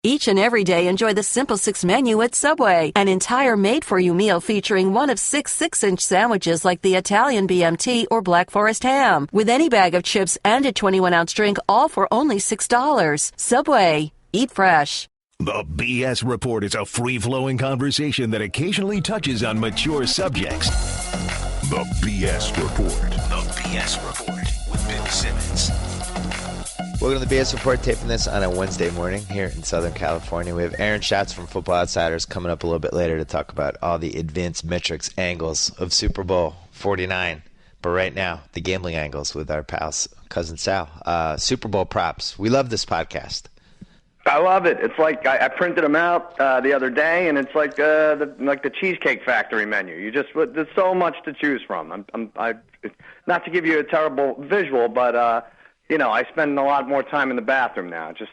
Each and every day, enjoy the Simple Six menu at Subway. An entire made-for-you meal featuring one of 6 6-inch sandwiches like the Italian BMT or Black Forest ham, with any bag of chips and a 21-ounce drink, all for only $6. Subway. Eat fresh. The BS Report is a free-flowing conversation that occasionally touches on mature subjects. The BS Report. The BS Report with Bill Simmons. Welcome to the BS Report, taping this on a Wednesday morning here in Southern California. We have Aaron Schatz from Football Outsiders coming up a little bit later to talk about all the advanced metrics angles of Super Bowl 49. But right now, the gambling angles with our pals, Cousin Sal. Super Bowl props. We love this podcast. I love it. It's like I printed them out the other day, and it's like the Cheesecake Factory menu. There's so much to choose from. I not to give you a terrible visual, but I spend a lot more time in the bathroom now, just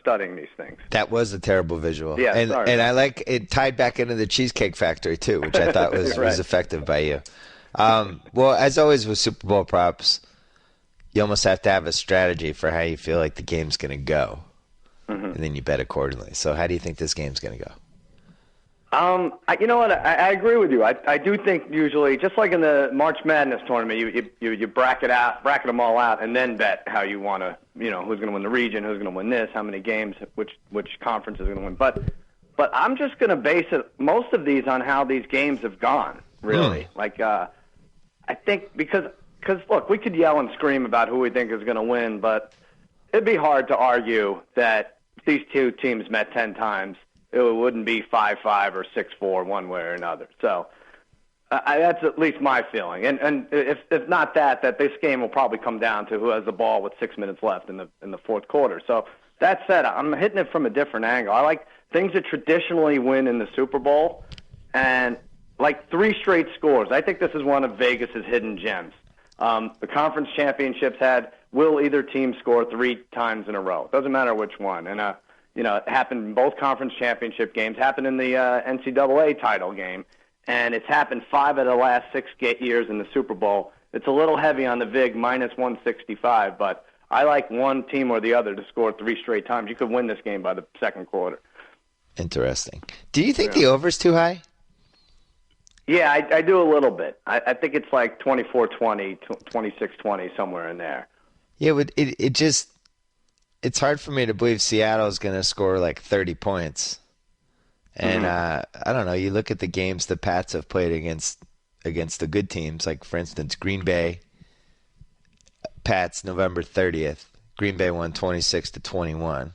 studying these things. That was a terrible visual. Yeah, and sorry. And I like it tied back into the Cheesecake Factory too, which I thought was, right. was effective by you. Well, as always with Super Bowl props, you almost have to have a strategy for how you feel like the game's going to go. Mm-hmm. And then you bet accordingly. So how do you think this game's going to go? You know what? I agree with you. I do think usually, just like in the March Madness tournament, you bracket them all out, and then bet how you want to, who's going to win the region, who's going to win this, how many games, which conference is going to win. But I'm just going to base most of these on how these games have gone. Really, I think because look, we could yell and scream about who we think is going to win, but it'd be hard to argue that these two teams met 10 times. It wouldn't be 5-5 or 6-4 one way or another. So that's at least my feeling. And if not that this game will probably come down to who has the ball with 6 minutes left in the fourth quarter. So that said, I'm hitting it from a different angle. I like things that traditionally win in the Super Bowl, and like 3 straight scores. I think this is one of Vegas's hidden gems. The conference championships will either team score 3 times in a row. Doesn't matter which one. And it happened in both conference championship games, happened in the NCAA title game, and it's happened 5 of the last 6 years in the Super Bowl. It's a little heavy on the VIG, minus 165, but I like one team or the other to score 3 straight times. You could win this game by the second quarter. Interesting. Do you think the over's too high? Yeah, I do a little bit. I think it's like 24-20, 26-20, somewhere in there. Yeah, but it's hard for me to believe Seattle's going to score like 30 points. And I don't know, you look at the games the Pats have played against the good teams, like for instance, Green Bay, Pats, November 30th. Green Bay won 26-21.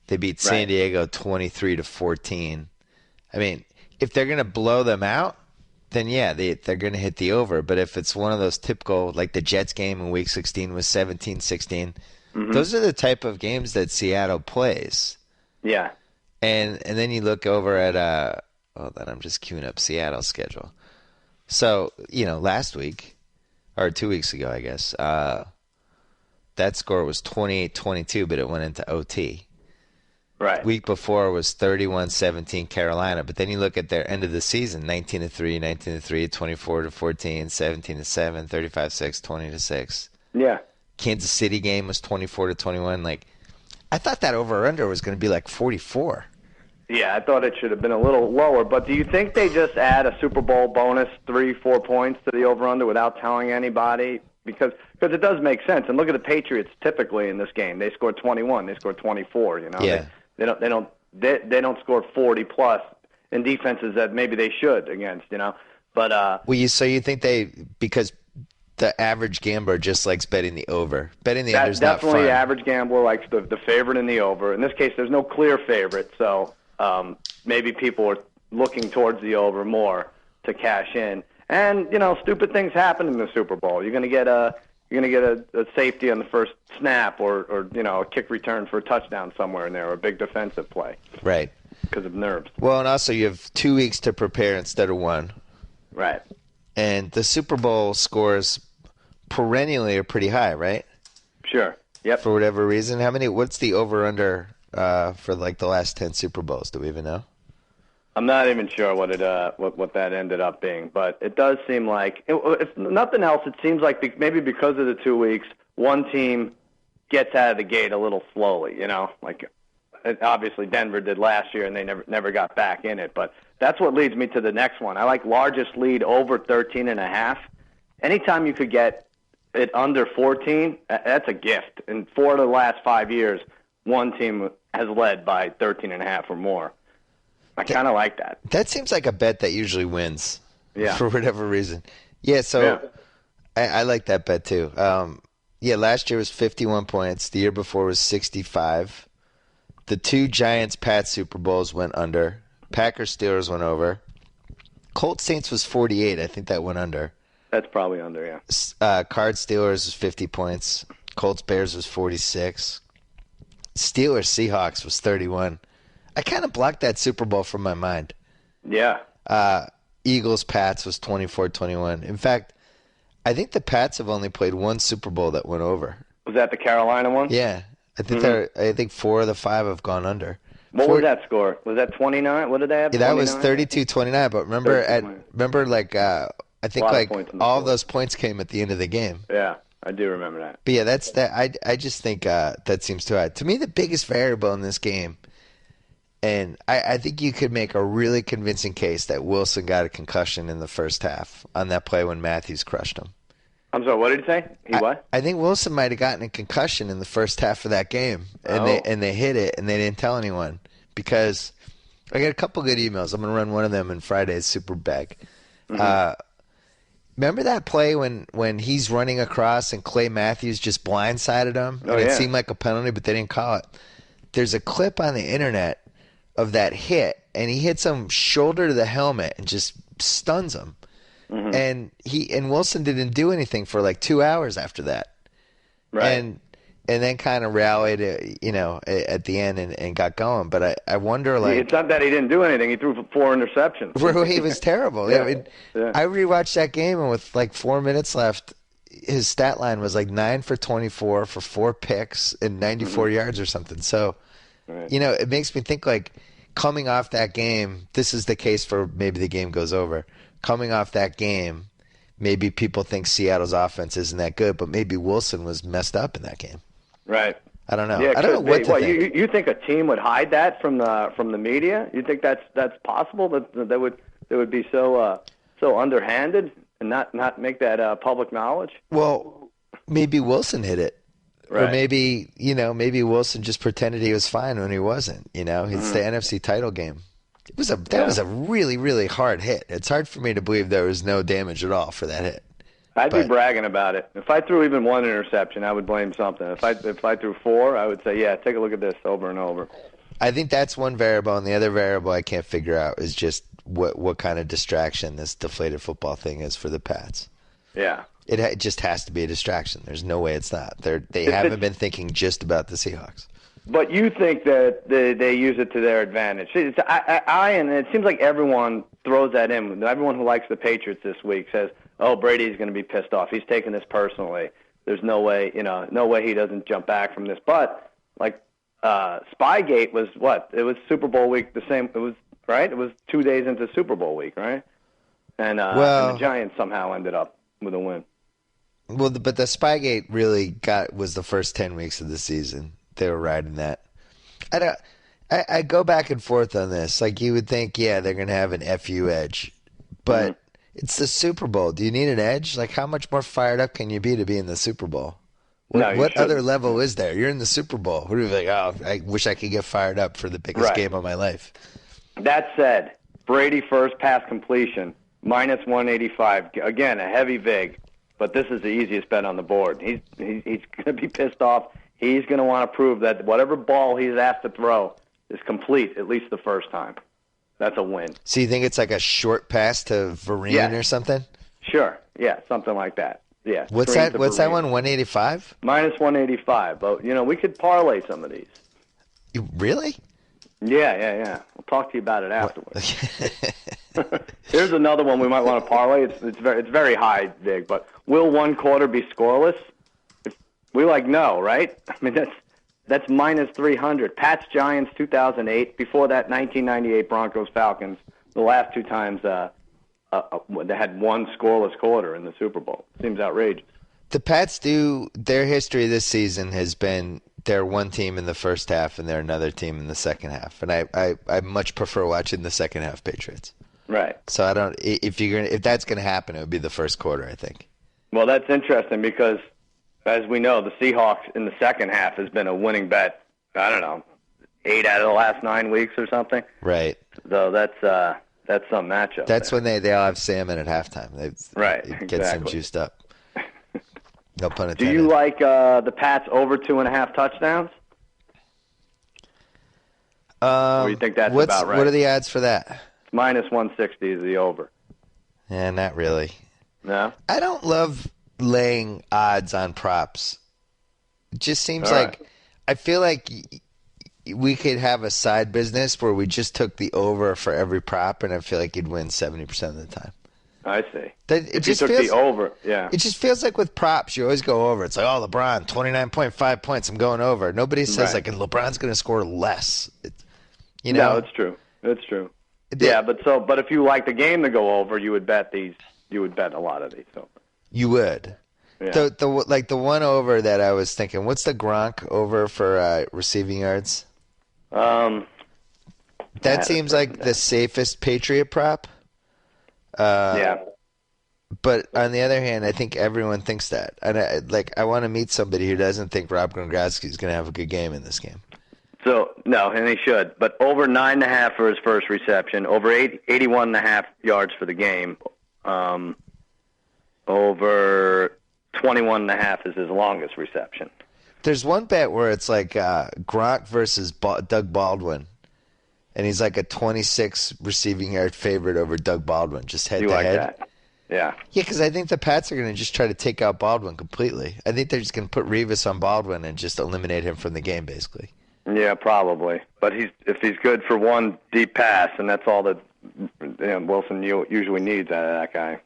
They beat San Diego 23-14. I mean, if they're going to blow them out, then yeah, they're going to hit the over. But if it's one of those typical, like the Jets game in Week 16 was 17-16, those are the type of games that Seattle plays. Yeah. And then you look over at then I'm just queuing up Seattle's schedule. So, last week, or 2 weeks ago, I guess, that score was 28-22, but it went into OT. Right. Week before was 31-17 Carolina, but then you look at their end of the season, 19-3, 19-3, 24-14, 17-7, 35-6, 20-6. Yeah. Kansas City game was 24-21. Like, I thought that over-under was going to be like 44. Yeah, I thought it should have been a little lower. But do you think they just add a Super Bowl bonus 3-4 points to the over-under without telling anybody? Because it does make sense. And look at the Patriots typically in this game. They scored 21. They scored 24. Yeah. They don't score 40 plus in defenses that maybe they should against. But so you think because the average gambler just likes betting the over. Betting the under is not fun. Definitely the average gambler likes the favorite in the over. In this case, there's no clear favorite, so maybe people are looking towards the over more to cash in. And stupid things happen in the Super Bowl. You're going to get a safety on the first snap, or a kick return for a touchdown somewhere in there, or a big defensive play. Right. Because of nerves. Well, and also you have 2 weeks to prepare instead of 1. Right. And the Super Bowl scores perennially are pretty high, right? Sure. Yep. For whatever reason. What's the over-under for like the last 10 Super Bowls? Do we even know? I'm not even sure what that ended up being, but it does seem like, if nothing else, it seems like maybe because of the 2 weeks, one team gets out of the gate a little slowly. obviously Denver did last year, and they never got back in it. But that's what leads me to the next one. I like largest lead over 13.5. Anytime you could get it under 14, that's a gift. In 4 of the last 5 years, one team has led by 13.5 or more. I kind of like that. That seems like a bet that usually wins. Yeah. For whatever reason. Yeah, so I like that bet too. Last year was 51 points. The year before was 65. The 2 Giants-Pats Super Bowls went under. Packers-Steelers went over. Colts-Saints was 48. I think that went under. That's probably under, yeah. Cards-Steelers was 50 points. Colts-Bears was 46. Steelers-Seahawks was 31. I kind of blocked that Super Bowl from my mind. Yeah. Eagles-Pats was 24-21. In fact, I think the Pats have only played one Super Bowl that went over. Was that the Carolina one? Yeah. I think 4 of the 5 have gone under. What was that score? Was that 29? What did they have? Yeah, that was 32-29, but I think like all of those points came at the end of the game. Yeah, I do remember that. But yeah, that's that. I just think that seems too high. To me, the biggest variable in this game, and I think you could make a really convincing case that Wilson got a concussion in the first half on that play when Matthews crushed him. I'm sorry, what did he say? What? I think Wilson might have gotten a concussion in the first half of that game, and they hit it, and they didn't tell anyone because I got a couple good emails. I'm going to run one of them in Friday's Super Bag. Remember that play when he's running across and Clay Matthews just blindsided him? And it seemed like a penalty, but they didn't call it. There's a clip on the internet of that hit, and he hits him shoulder to the helmet and just stuns him. And Wilson didn't do anything for like 2 hours after that. Right. And then kind of rallied, at the end and got going. But I wonder, like, it's not that he didn't do anything. He threw 4 interceptions. He was terrible. I rewatched that game, and with like 4 minutes left, his stat line was like 9 for 24 for 4 picks and 94 yards or something. So, it makes me think, like, coming off that game, this is the case for maybe the game goes over. Coming off that game, maybe people think Seattle's offense isn't that good, but maybe Wilson was messed up in that game. Right. I don't know. Yeah, I don't know what to think. You think a team would hide that from the media? You think that's possible that they would be so underhanded and not make that public knowledge? Well, maybe Wilson hit it. Right. Or maybe Wilson just pretended he was fine when he wasn't. It's the NFC title game. That was a really, really hard hit. It's hard for me to believe there was no damage at all for that hit. I'd be bragging about it. If I threw even 1 interception, I would blame something. If I threw 4, I would say, yeah, take a look at this over and over. I think that's one variable, and the other variable I can't figure out is just what kind of distraction this deflated football thing is for the Pats. Yeah. It just has to be a distraction. There's no way it's not. They haven't been thinking just about the Seahawks. But you think that they use it to their advantage. And it seems like everyone throws that in. Everyone who likes the Patriots this week says, oh, Brady's going to be pissed off. He's taking this personally. There's no way he doesn't jump back from this. But, like, Spygate was what? It was Super Bowl week the same. It was, right? It was 2 days into Super Bowl week, right? And the Giants somehow ended up with a win. Well, but the Spygate really was the first 10 weeks of the season. They were riding that. I go back and forth on this. Like, you would think, yeah, they're going to have an FU edge. But it's the Super Bowl. Do you need an edge? Like, how much more fired up can you be to be in the Super Bowl? What other level is there? You're in the Super Bowl. What are you like, oh, I wish I could get fired up for the biggest game of my life. That said, Brady first pass completion, minus 185. Again, a heavy vig. But this is the easiest bet on the board. He's going to be pissed off. He's going to want to prove that whatever ball he's asked to throw is complete at least the first time. That's a win. So you think it's like a short pass to Vereen or something? Sure. Yeah, something like that. Yeah. What's that? What's that one? 185? Minus 185. But we could parlay some of these. Really? Yeah. We'll talk to you about it afterwards. Here's another one we might want to parlay. It's very high, Vig. But will one quarter be scoreless? We no, right? I mean, that's minus 300. Pats Giants 2008. Before that, 1998 Broncos Falcons. The last 2 times they had one scoreless quarter in the Super Bowl. Seems outrageous. The Pats their history this season has been they're one team in the first half and they're another team in the second half, and I much prefer watching the second half Patriots. Right. So I don't. If that's gonna happen, it would be the first quarter, I think. Well, that's interesting because, as we know, the Seahawks in the second half has been a winning bet. I don't know, 8 out of the last 9 weeks or something. Right. So that's some matchup. That's there. when they all have salmon at halftime. It gets them juiced up. No pun intended. Do you like the Pats over 2.5 touchdowns? Or you think that's about right? What are the odds for that? Minus 160 is the over. Yeah, not really. No? I don't love laying odds on props. It just seems All like right. I feel like we could have a side business where we just took the over for every prop, and I feel like you'd win 70% of the time. I see. It you took the over, yeah. It just feels like with props, you always go over. It's like, oh, LeBron, 29.5 points, I'm going over. Nobody says, Right. like, LeBron's going to score less. You know? No, it's true. It's true. Yeah, but if you like the game to go over, you would bet a lot of these over. You would. Yeah. The one over that I was thinking, what's the Gronk over for receiving yards? That seems like the safest Patriot prop. Yeah. But on the other hand, I think everyone thinks that. And I want to meet somebody who doesn't think Rob Gronkowski is going to have a good game in this game. So, no, and he should. But over 9.5 for his first reception, over 81.5 yards for the game, over 21.5 is his longest reception. There's one bet where it's like Gronk versus Doug Baldwin, and he's like a 26 receiving yard favorite over Doug Baldwin, just head to head. You like that? Yeah. Yeah, because I think the Pats are going to just try to take out Baldwin completely. I think they're just going to put Revis on Baldwin and just eliminate him from the game, basically. Yeah, probably. But if he's good for one deep pass, and that's all that Wilson usually needs out of that guy.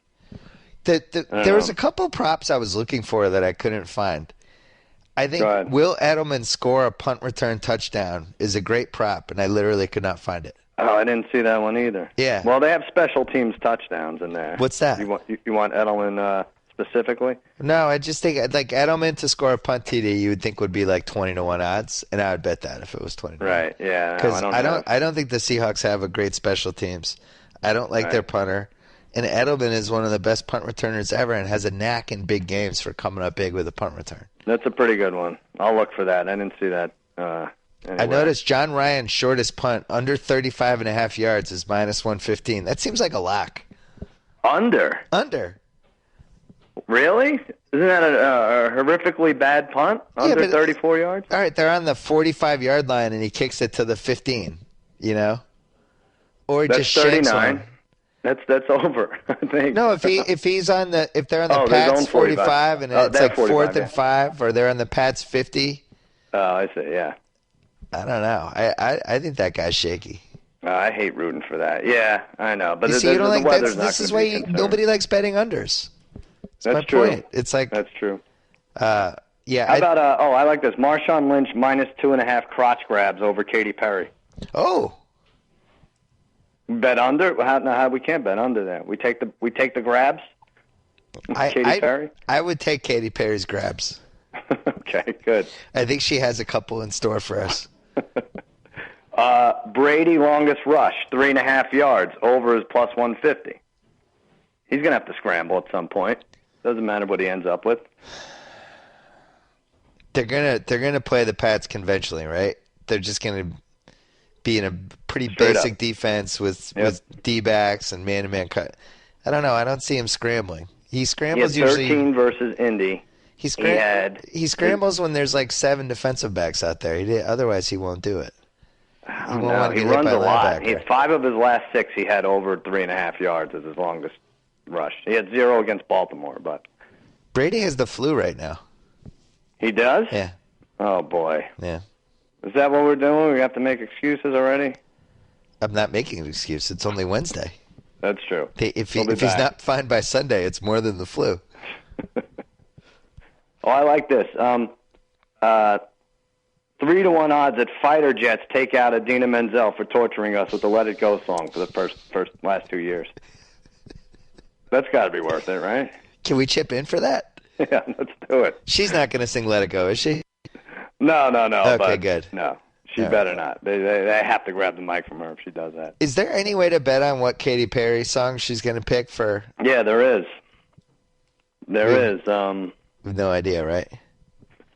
There was a couple props I was looking for that I couldn't find. I think Will Edelman score a punt return touchdown is a great prop, and I literally could not find it. Oh, I didn't see that one either. Yeah. Well, they have special teams touchdowns in there. What's that? You want Edelman specifically? No, I just think like Edelman to score a punt TD, you would think would be like 20-1 odds, and I would bet that if it was 20-1. Right. Yeah. Because I don't think the Seahawks have a great special teams. I don't like their punter, and Edelman is one of the best punt returners ever, and has a knack in big games for coming up big with a punt return. That's a pretty good one. I'll look for that. I didn't see that. Anywhere. I noticed John Ryan's shortest punt under 35.5 yards is minus 115. That seems like a lock. Under. Really? Isn't that a horrifically bad punt? Under 34 yards? All right, they're on the 45-yard line, and he kicks it to the 15, you know? Or he That's just shanks 39. one. That's over, I think. No, if they're on the their Pats own 45 and it's like 45, 4th and 5, or they're on the Pats 50. Oh, I see, yeah. I don't know. I think that guy's shaky. I hate rooting for that. Yeah, I know. But You see, you don't like weather's this is not why gonna be a concern. nobody likes betting unders. That's my true. point. It's like That's true. yeah. How about I like this. Marshawn Lynch minus 2.5 crotch grabs over Katy Perry. Oh. Bet under? How we can't bet under that? We take the grabs. Katy Perry. I would take Katy Perry's grabs. Okay, good. I think she has a couple in store for us. Brady longest rush 3.5 yards over is plus 150. He's gonna have to scramble at some point. Doesn't matter what he ends up with. They're gonna play the Pats conventionally, right? They're just gonna be in a pretty basic defense with D-backs and man-to-man cut. I don't know. I don't see him scrambling. He scrambles He had 13 usually versus Indy. He scrambles when there's like 7 defensive backs out there. Otherwise, he won't do it. He runs a lot. He had 5 of his last 6. He had over 3.5 yards as his longest rush. He had 0 against Baltimore, but Brady has the flu right now. He does? Yeah. Oh boy. Yeah. Is that what we're doing? We have to make excuses already? I'm not making an excuse. It's only Wednesday. That's true. If he's not fine by Sunday, it's more than the flu. Oh, I like this. 3-1 odds that fighter jets take out Adina Menzel for torturing us with the "Let It Go" song for the last 2 years. That's got to be worth it, right? Can we chip in for that? Yeah, let's do it. She's not going to sing "Let It Go," is she? No. Okay, but good. No, she All better right. not. They have to grab the mic from her if she does that. Is there any way to bet on what Katy Perry song she's going to pick for? Yeah, there is. There is. We have no idea, right?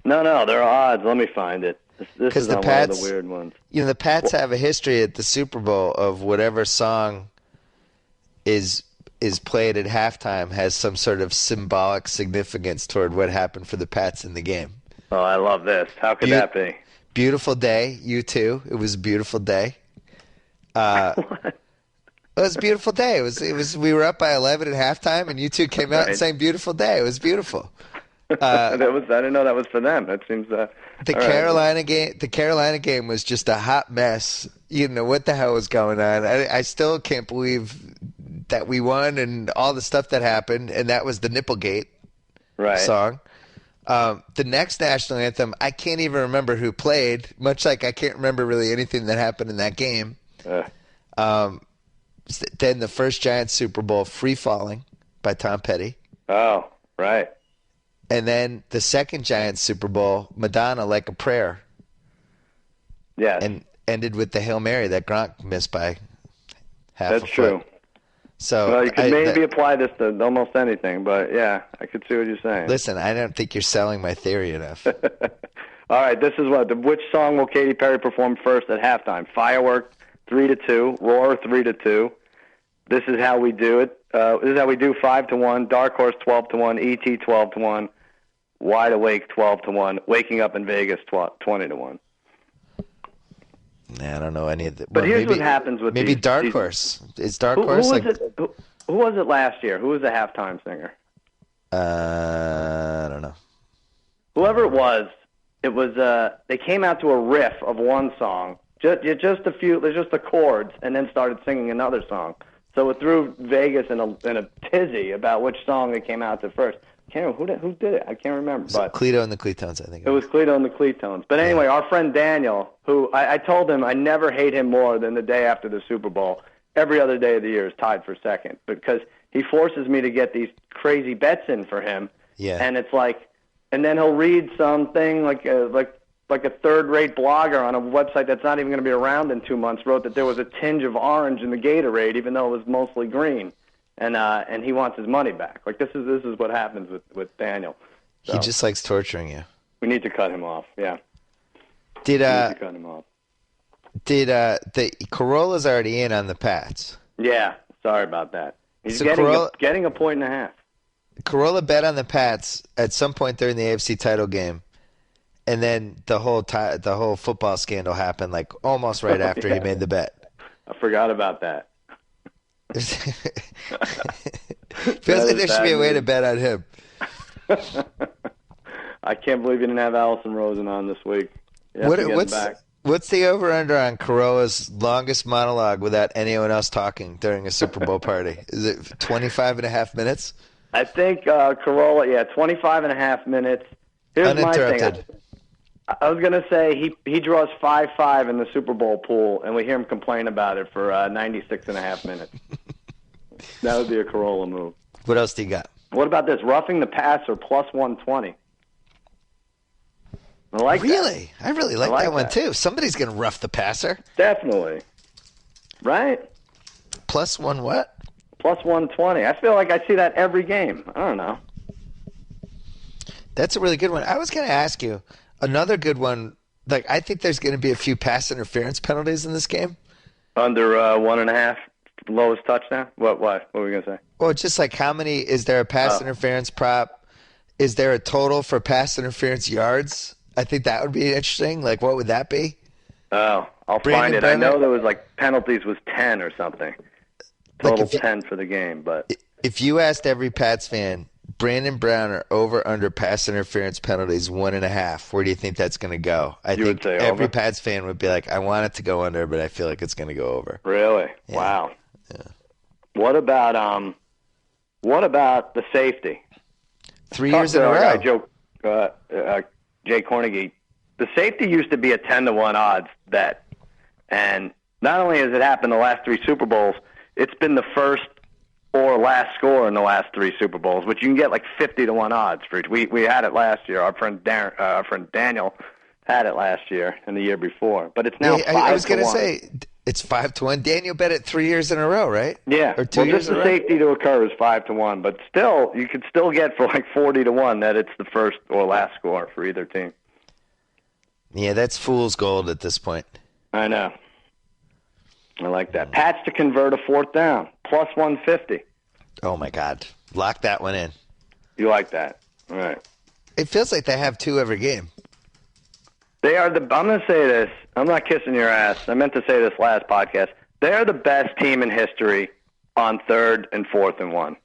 No, there are odds. Let me find it. This is the on Pats, one of the weird ones. You know, the Pats have a history at the Super Bowl of whatever song is played at halftime has some sort of symbolic significance toward what happened for the Pats in the game. Oh, I love this. How could that be? Beautiful day, you too. It was a beautiful day. What? It was a beautiful day. It was. We were up by 11 at halftime, and you two came out and sang "Beautiful Day." It was beautiful. I didn't know that was for them. That seems. The Carolina game. The Carolina game was just a hot mess. You know what the hell was going on? I still can't believe that we won and all the stuff that happened, and that was the Nipplegate song. The next national anthem, I can't even remember who played. Much like I can't remember really anything that happened in that game. Then the first Giants Super Bowl, "Free Falling" by Tom Petty. Oh, right. And then the second Giants Super Bowl, Madonna, "Like a Prayer." Yeah. And ended with the Hail Mary that Gronk missed by half a foot. That's true. So, well, you could maybe apply this to almost anything, but yeah, I could see what you're saying. Listen, I don't think you're selling my theory enough. All right, this is which song will Katy Perry perform first at halftime? Firework, 3-2. Roar, 3-2. This is how we do it. This is how we do 5-1. Dark Horse, 12-1. ET, 12-1. Wide Awake, 12-1. Waking Up in Vegas, 20-1. I don't know any of that. But here's what happens with maybe these, Dark these, Horse. Is Dark Horse like? Who was it last year? Who was the halftime singer? I don't know. Whoever it was, they came out to a riff of one song, just a few, just the chords, and then started singing another song. So it threw Vegas in a tizzy about which song they came out to first. Can't remember who did it. I can't remember. But Cleto and the Cletones, I think. It was Cleto and the Cletones. But anyway, our friend Daniel, who I told him I never hate him more than the day after the Super Bowl. Every other day of the year is tied for second because he forces me to get these crazy bets in for him. Yeah. And it's like, and then he'll read something like a third-rate blogger on a website that's not even going to be around in 2 months wrote that there was a tinge of orange in the Gatorade, even though it was mostly green. And he wants his money back. Like this is what happens with Daniel. So, he just likes torturing you. we need to cut him off. Yeah. Did we need to cut him off. Did the Corolla's already in on the Pats? Yeah. Sorry about that. He's So getting a point and a half. Corolla bet on the Pats at some point during the AFC title game, and then the whole football scandal happened like almost right after he made the bet. I forgot about that. Feels like there should be a way to bet on him. I can't believe you didn't have Allison Rosen on this week. What's the over-under on Corolla's longest monologue without anyone else talking during a Super Bowl party? Is it 25 and a half minutes? I think Corolla, 25 and a half minutes. Here's Uninterrupted. my thing. I was going to say he draws 5-5 in the Super Bowl pool, and we hear him complain about it for 96 and a half minutes. That would be a Corolla move. What else do you got? What about this? Roughing the passer plus 120. I like that. Really? I really like that one, that. too. Somebody's going to rough the passer. Definitely. Right? Plus one what? Plus 120. I feel like I see that every game. I don't know. That's a really good one. I was going to ask you another good one. Like, I think there's going to be a few pass interference penalties in this game. Under 1.5 lowest touchdown? What were we going to say? Well, just like how many, is there a pass interference prop? Is there a total for pass interference yards? I think that would be interesting. Like, what would that be? Oh, I'll find it. I know there was like penalties was 10 or something. Total 10 for the game. But if you asked every Pats fan, Brandon Browner over under pass interference penalties 1.5, where do you think that's going to go? I think every over? Pats fan would be like, I want it to go under, but I feel like it's going to go over. Really? Yeah. Wow. Yeah. What about the safety? 3 years in a row. Jay Cornegie. The safety used to be a 10-1 odds bet, and not only has it happened the last 3 Super Bowls, it's been the first or last score in the last 3 Super Bowls, which you can get like 50-1 odds for each. We had it last year. Our friend Daniel had it last year and the year before, but it's now 5 to 1. I was going to say it's 5-1. Daniel bet it 3 years in a row, right? Yeah. Or 2 years just the safety to occur is 5 to 1, but still, you could still get for like 40 to 1 that it's the first or last score for either team. Yeah, that's fool's gold at this point. I know. I like that. Pats to convert a fourth down, plus 150. Oh my God, lock that one in. You like that? All right. It feels like they have 2 every game. They are I'm going to say this. I'm not kissing your ass. I meant to say this last podcast. They are the best team in history on 3rd and 4th and 1.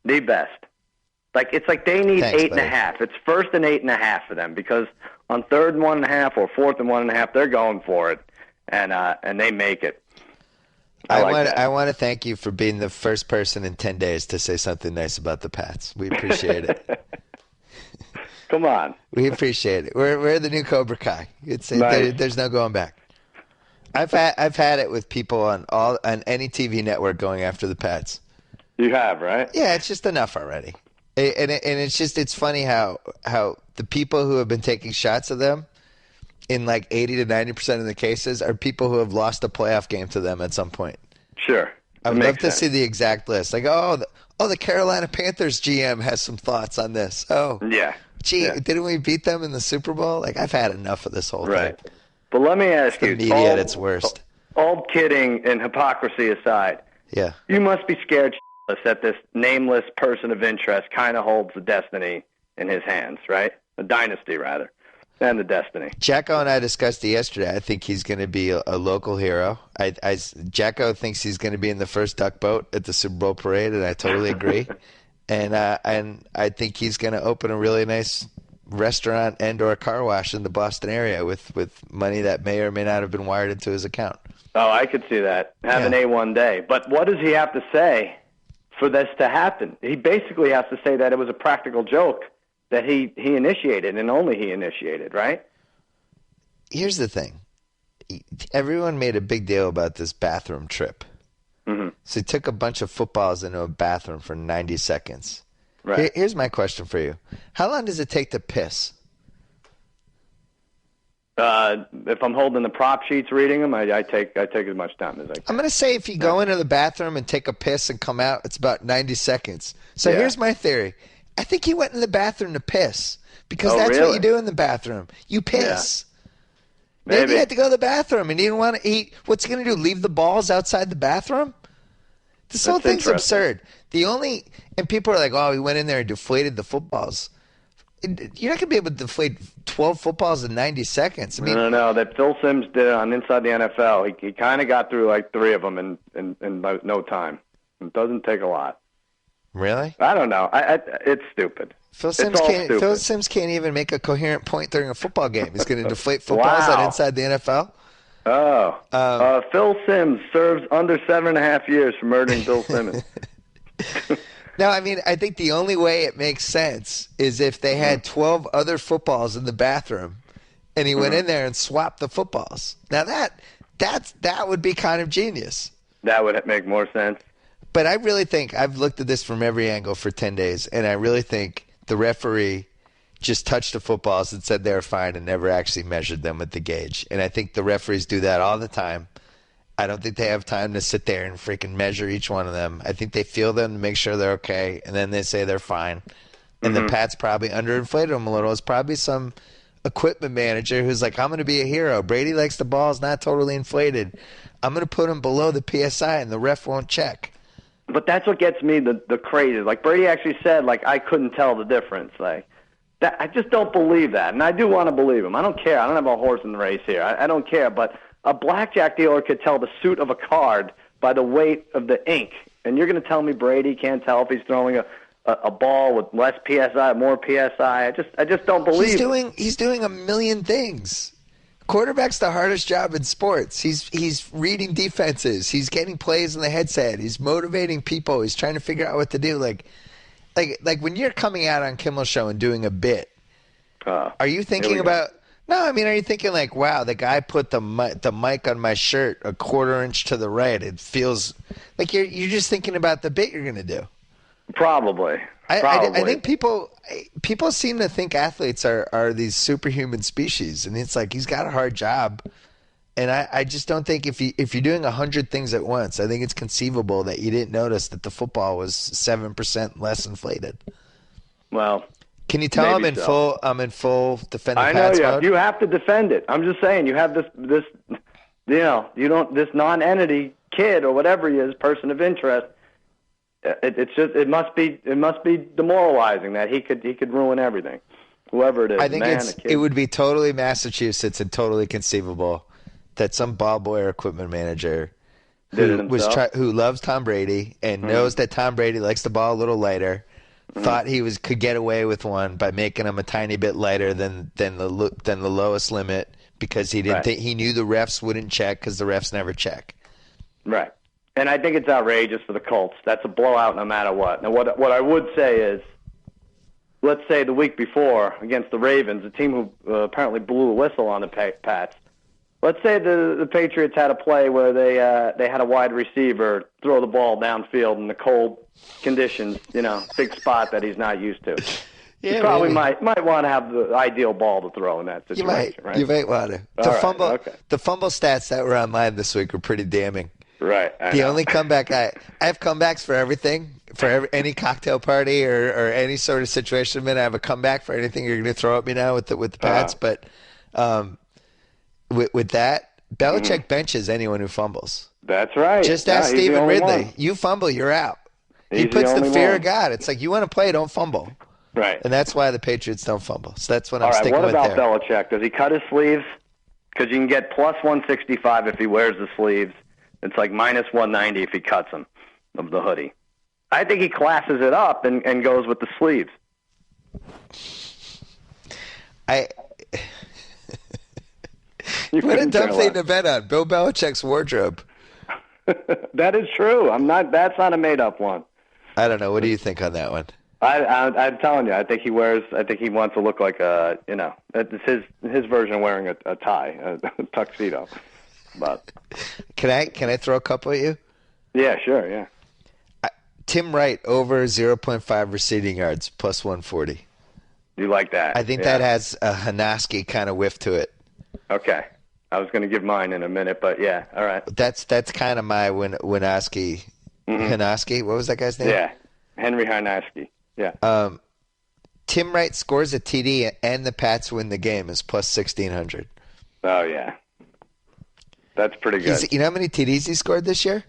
The best. It's like they need 8.5. It's 1st and 8.5 for them because on 3rd and 1.5 or 4th and 1.5, they're going for it, and they make it. I want to thank you for being the first person in 10 days to say something nice about the Pats. We appreciate it. Come on. We appreciate it. We're the new Cobra Kai. Nice. There's no going back. I've had it with people on any TV network going after the Pats. You have, right? Yeah, it's just enough already. And it's funny how the people who have been taking shots of them in like 80 to 90% of the cases are people who have lost a playoff game to them at some point. Sure. I would love to see the exact list. Like, the Carolina Panthers GM has some thoughts on this. Oh, yeah. Gee, didn't we beat them in the Super Bowl? Like, I've had enough of this whole thing. But let me ask you, the media at its worst. All kidding and hypocrisy aside, yeah, you must be scared that this nameless person of interest kind of holds the destiny in his hands, right? The dynasty, rather, and the destiny. Jacko and I discussed it yesterday. I think he's going to be a local hero. Jacko thinks he's going to be in the first duck boat at the Super Bowl parade, and I totally agree. And I think he's going to open a really nice restaurant and or a car wash in the Boston area with money that may or may not have been wired into his account. Oh, I could see that. Have an A1 day. But what does he have to say for this to happen? He basically has to say that it was a practical joke that he initiated and only he initiated, right? Here's the thing. Everyone made a big deal about this bathroom trip. Mm-hmm. So he took a bunch of footballs into a bathroom for 90 seconds. Right. Here's my question for you. How long does it take to piss? If I'm holding the prop sheets reading them, I take as much time as I can. I'm going to say if you go into the bathroom and take a piss and come out, it's about 90 seconds. So here's my theory. I think he went in the bathroom to piss because that's what you do in the bathroom. You piss. Yeah. Maybe he had to go to the bathroom and he didn't want to eat. What's he going to do, leave the balls outside the bathroom? This whole thing's absurd. And people are like, oh, he went in there and deflated the footballs. You're not going to be able to deflate 12 footballs in 90 seconds. I mean, no. That Phil Simms did on Inside the NFL. He kind of got through like 3 of them in no time. It doesn't take a lot. Really? I don't know. It's stupid. Phil Simms can't even make a coherent point during a football game. He's going to deflate footballs on Inside the NFL? Oh. Phil Simms serves under 7.5 years for murdering Bill Simmons. No, I mean, I think the only way it makes sense is if they had 12 other footballs in the bathroom and he went in there and swapped the footballs. Now that would be kind of genius. That would make more sense. But I really think I've looked at this from every angle for 10 days, and I really think the referee just touched the footballs and said they were fine and never actually measured them with the gauge. And I think the referees do that all the time. I don't think they have time to sit there and freaking measure each one of them. I think they feel them to make sure they're okay, and then they say they're fine. And the Pats probably underinflated them a little. It's probably some equipment manager who's like, I'm going to be a hero. Brady likes the balls not totally inflated. I'm going to put him below the PSI, and the ref won't check. But that's what gets me the crazy. Like Brady actually said, like I couldn't tell the difference. Like that, I just don't believe that, and I do want to believe him. I don't care. I don't have a horse in the race here. I don't care. But a blackjack dealer could tell the suit of a card by the weight of the ink, and you're going to tell me Brady can't tell if he's throwing a ball with less PSI, more PSI. I just don't believe. He's doing a million things. Quarterback's the hardest job in sports. He's reading defenses. He's getting plays in the headset. He's motivating people. He's trying to figure out what to do. Like when you're coming out on Kimmel's show and doing a bit, are you thinking about? No, I mean, are you thinking like, wow, the guy put the mic on my shirt a quarter inch to the right? It feels like you're just thinking about the bit you're going to do. Probably. I think people seem to think athletes are these superhuman species, and it's like he's got a hard job. And I just don't think if you're doing 100 things at once, I think it's conceivable that you didn't notice that the football was 7% less inflated. Well, can you tell I'm in full defending Pats mode? You have to defend it. I'm just saying you have this this non-entity kid or whatever he is, person of interest. It must be demoralizing that he could ruin everything. Whoever it is, I think it would be totally Massachusetts and totally conceivable that some ball boy or equipment manager who loves Tom Brady and knows that Tom Brady likes the ball a little lighter, thought he could get away with one by making him a tiny bit lighter than the lowest limit because he didn't he knew the refs wouldn't check because the refs never check. Right. And I think it's outrageous for the Colts. That's a blowout no matter what. Now, what I would say is, let's say the week before against the Ravens, a team who apparently blew a whistle on the Pats. Let's say the Patriots had a play where they had a wide receiver throw the ball downfield in the cold conditions, big spot that he's not used to. Yeah, you probably might want to have the ideal ball to throw in that situation, right? You might want to. The fumble stats that were online this week were pretty damning. Right. The only comeback I have comebacks for everything, for any cocktail party or any sort of situation. I have a comeback for anything you're going to throw at me now with the Pats. But with that, Belichick benches anyone who fumbles. That's right. Just ask Stephen Ridley. One. You fumble, you're out. He puts the fear of God. It's like you want to play, don't fumble. Right. And that's why the Patriots don't fumble. So that's what I'm sticking with there. What about Belichick? Does he cut his sleeves? Because you can get plus 165 if he wears the sleeves. It's like minus 190 if he cuts them of the hoodie. I think he classes it up and goes with the sleeves. What a dumb thing to bet on. Bill Belichick's wardrobe. That is true. That's not a made-up one. I don't know. What do you think on that one? I'm telling you, I think he wants to look like it's his version of wearing a tie, a tuxedo. But can I throw a couple at you? Yeah, sure, yeah. Tim Wright over 0.5 receiving yards plus 140. You like that? I think that has a Hanaski kind of whiff to it. Okay, I was going to give mine in a minute, but yeah, all right. That's kind of my Hanaski. Hanaski, what was that guy's name? Yeah, Henry Hanaski. Yeah. Tim Wright scores a TD and the Pats win the game is plus 1,600. Oh yeah. That's pretty good. You know how many TDs he scored this year?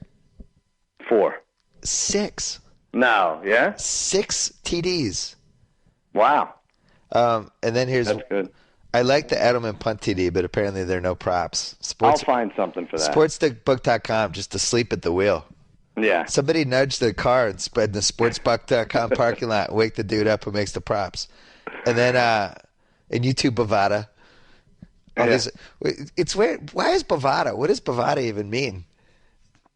4. 6. No, yeah? 6 TDs. Wow. And then That's good. I like the Edelman punt TD, but apparently there are no props. I'll find something for that. Sportsbook.com just asleep at the wheel. Yeah. Somebody nudged the car and spread the sportsbook.com parking lot and wake the dude up who makes the props. And then and you too, Bovada. It's weird. Why is Bovada? What does Bovada even mean?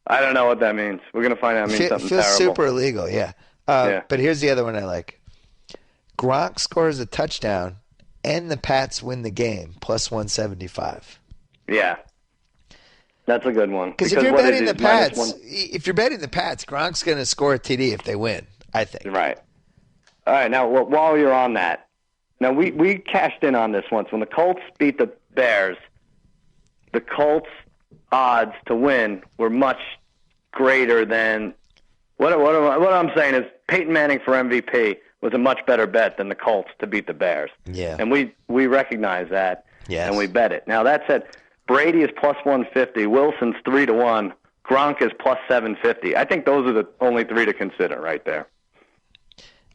I don't know what that means. We're going to find out. It means something feels terrible. Super illegal, yeah. But here's the other one I like. Gronk scores a touchdown and the Pats win the game, plus 175. Yeah. That's a good one. Because if you're betting the Pats, Gronk's going to score a TD if they win, I think. Right. All right, now while you're on that, now, we cashed in on this once. When the Colts beat the Bears, the Colts' odds to win were much greater than what I'm saying is Peyton Manning for MVP was a much better bet than the Colts to beat the Bears. Yeah. And we recognize that, yes. And we bet it. Now, that said, Brady is plus 150, Wilson's 3-1, Gronk is plus 750. I think those are the only 3 to consider right there.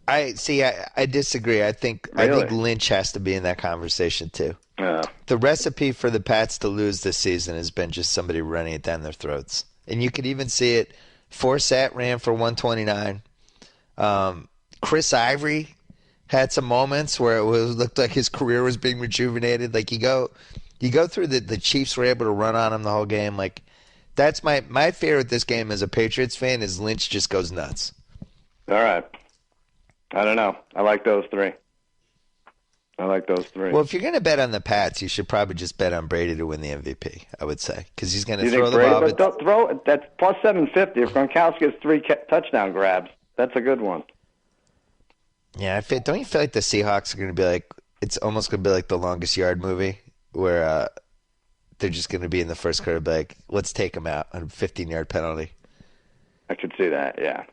I disagree. I think Lynch has to be in that conversation too. The recipe for the Pats to lose this season has been just somebody running it down their throats, and you could even see it. Forsett ran for 129. Chris Ivory had some moments where it looked like his career was being rejuvenated. Like you go through the Chiefs were able to run on him the whole game. Like that's my fear with this game as a Patriots fan is Lynch just goes nuts. All right. I don't know. I like those 3. Well, if you're going to bet on the Pats, you should probably just bet on Brady to win the MVP, I would say, because he's going to throw the ball. But don't throw. That's plus 750. If Gronkowski has 3 touchdown grabs, that's a good one. Yeah, don't you feel like the Seahawks are going to be like, it's almost going to be like the Longest Yard movie where they're just going to be in the first quarter, be like, let's take them out on a 15-yard penalty. I could see that, yeah.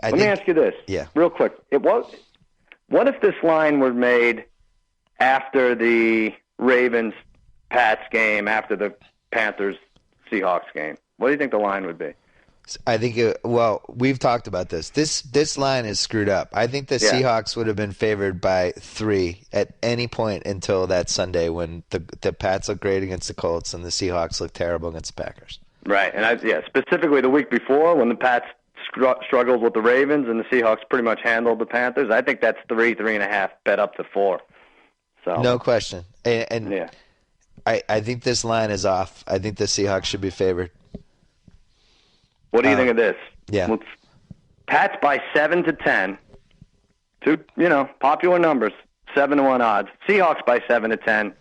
Let me ask you this, real quick. What if this line were made after the Ravens-Pats game, after the Panthers-Seahawks game? What do you think the line would be? I think, we've talked about this. This line is screwed up. I think the Seahawks would have been favored by 3 at any point until that Sunday when the Pats looked great against the Colts and the Seahawks looked terrible against the Packers. Right, and specifically the week before when the Pats struggled with the Ravens and the Seahawks pretty much handled the Panthers. I think that's 3.5, bet up to 4. So no question. And I think this line is off. I think the Seahawks should be favored. What do you think of this? Yeah. Pats by 7 to 10. Two, popular numbers. 7-1 odds. Seahawks by 7 to 10,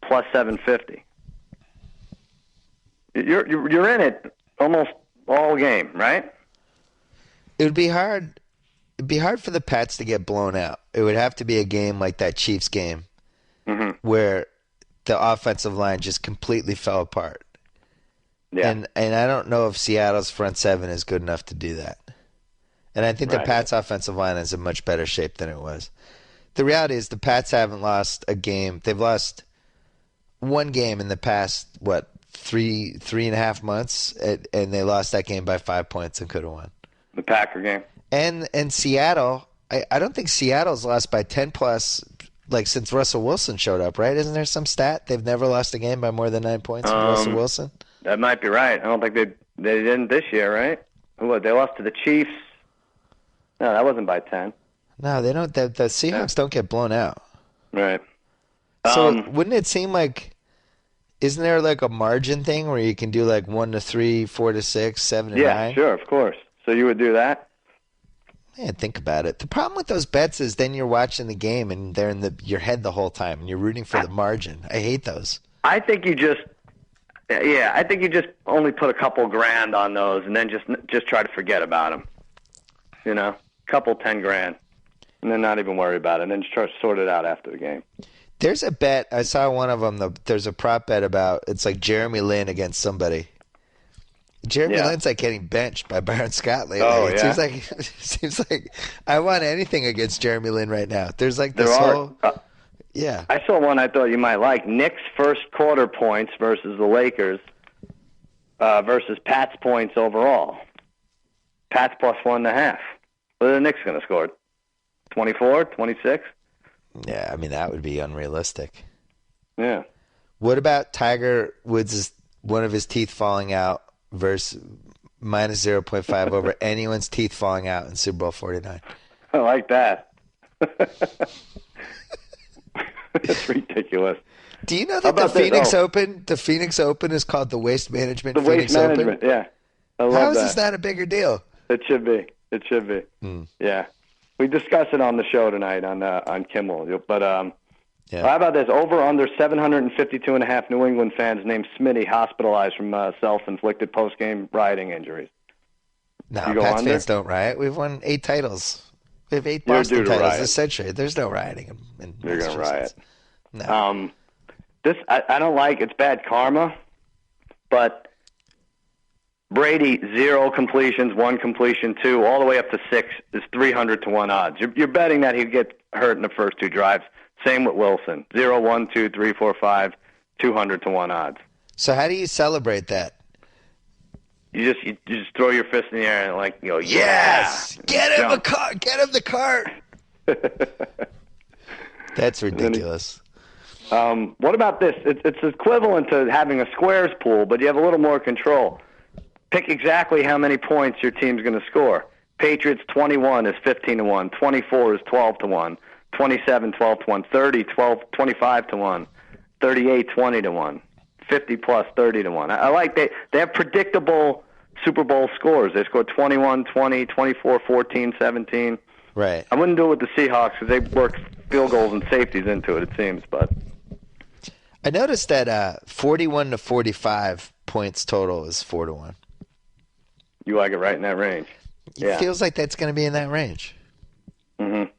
plus 750. You're in it almost all game, right? It would be hard. It'd be hard for the Pats to get blown out. It would have to be a game like that Chiefs game, where the offensive line just completely fell apart. Yeah. And I don't know if Seattle's front seven is good enough to do that. And I think the Pats' offensive line is in much better shape than it was. The reality is the Pats haven't lost a game. They've lost one game in the past, 3.5 months, and they lost that game by 5 points and could have won. The Packer game. And Seattle, I don't think Seattle's lost by 10 plus since Russell Wilson showed up, right? Isn't there some stat? They've never lost a game by more than 9 points with Russell Wilson? That might be right. I don't think they didn't this year, right? They lost to the Chiefs. No, that wasn't by 10. No, they don't. The Seahawks don't get blown out. Right. So wouldn't it seem like, isn't there a margin thing where you can do 1 to 3, 4 to 6, 7 to 9? Yeah, sure, of course. So you would do that? Yeah, think about it. The problem with those bets is then you're watching the game and they're in your head the whole time and you're rooting for the margin. I hate those. I think you just only put a couple grand on those and then just try to forget about them. Couple 10 grand, and then not even worry about it, and then just try to sort it out after the game. There's a bet I saw one of them. There's a prop bet about it's Jeremy Lin against somebody. Jeremy Lin's getting benched by Byron Scott lately. Oh, It seems like I want anything against Jeremy Lin right now. There's this whole. Yeah. I saw one I thought you might like. Knicks first quarter points versus the Lakers versus Pats points overall. Pats plus 1.5. What are the Knicks going to score? 24, 26? Yeah, I mean, that would be unrealistic. Yeah. What about Tiger Woods' one of his teeth falling out versus minus 0.5 over anyone's teeth falling out in Super Bowl 49? I like that. That's ridiculous. Do you know that the Phoenix Open is called the Waste Management Phoenix Open? Yeah. I love How is this not a bigger deal? It should be. Yeah. We discussed it on the show tonight on Kimmel. But how about this? Over under 752.5 New England fans named Smitty hospitalized from self-inflicted post-game rioting injuries. No, Pats fans don't riot. We've won 8 titles. We have 8 Boston titles this century. There's no rioting in You're going to riot. No. This I don't like. It's bad karma, but Brady, 0 completions, 1 completion, 2, all the way up to 6 is 300 to 1 odds. You're betting that he'd get hurt in the first 2 drives. Same with Wilson, 0, 1, 2, 3, 4, 5, 200 to 1 odds. So how do you celebrate that? You just throw your fist in the air and you go, yes, get him the cart. That's ridiculous. What about this? It's equivalent to having a squares pool, but you have a little more control. Pick exactly how many points your team's going to score. Patriots 21 is 15 to 1, 24 is 12 to 1, 27 12 to 1, 30 12 25 to 1, 38 20 to 1, 50 plus 30 to 1. I like they have predictable Super Bowl scores. They scored 21 20, 24 14, 17. Right. I wouldn't do it with the Seahawks because they work field goals and safeties into it seems, but I noticed that 41 to 45 points total is 4 to 1. You like it right in that range. It feels like that's going to be in that range. Mm-hmm.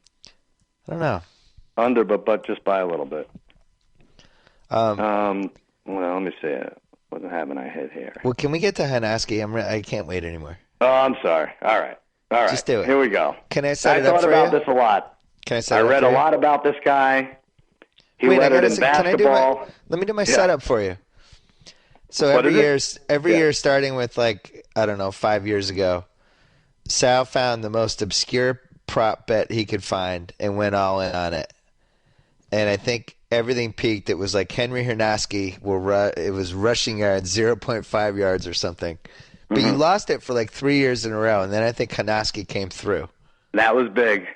I don't know. Under, but just by a little bit. Well, let me see. Wasn't having I hit here. Well, can we get to Hanaski? I can't wait anymore. Oh, I'm sorry. All right. Just do it. Here we go. Can I set it up for you? I thought about this a lot. Can I set it up for you? I read a lot about this guy. He lettered in basketball. Let me do my setup for you. So every year, starting with 5 years ago, Sal found the most obscure prop bet he could find and went all in on it. And I think everything peaked. It was like Henry Hanaski it was rushing yards, 0.5 yards or something. But you lost it for 3 years in a row, and then I think Hanaski came through. That was big.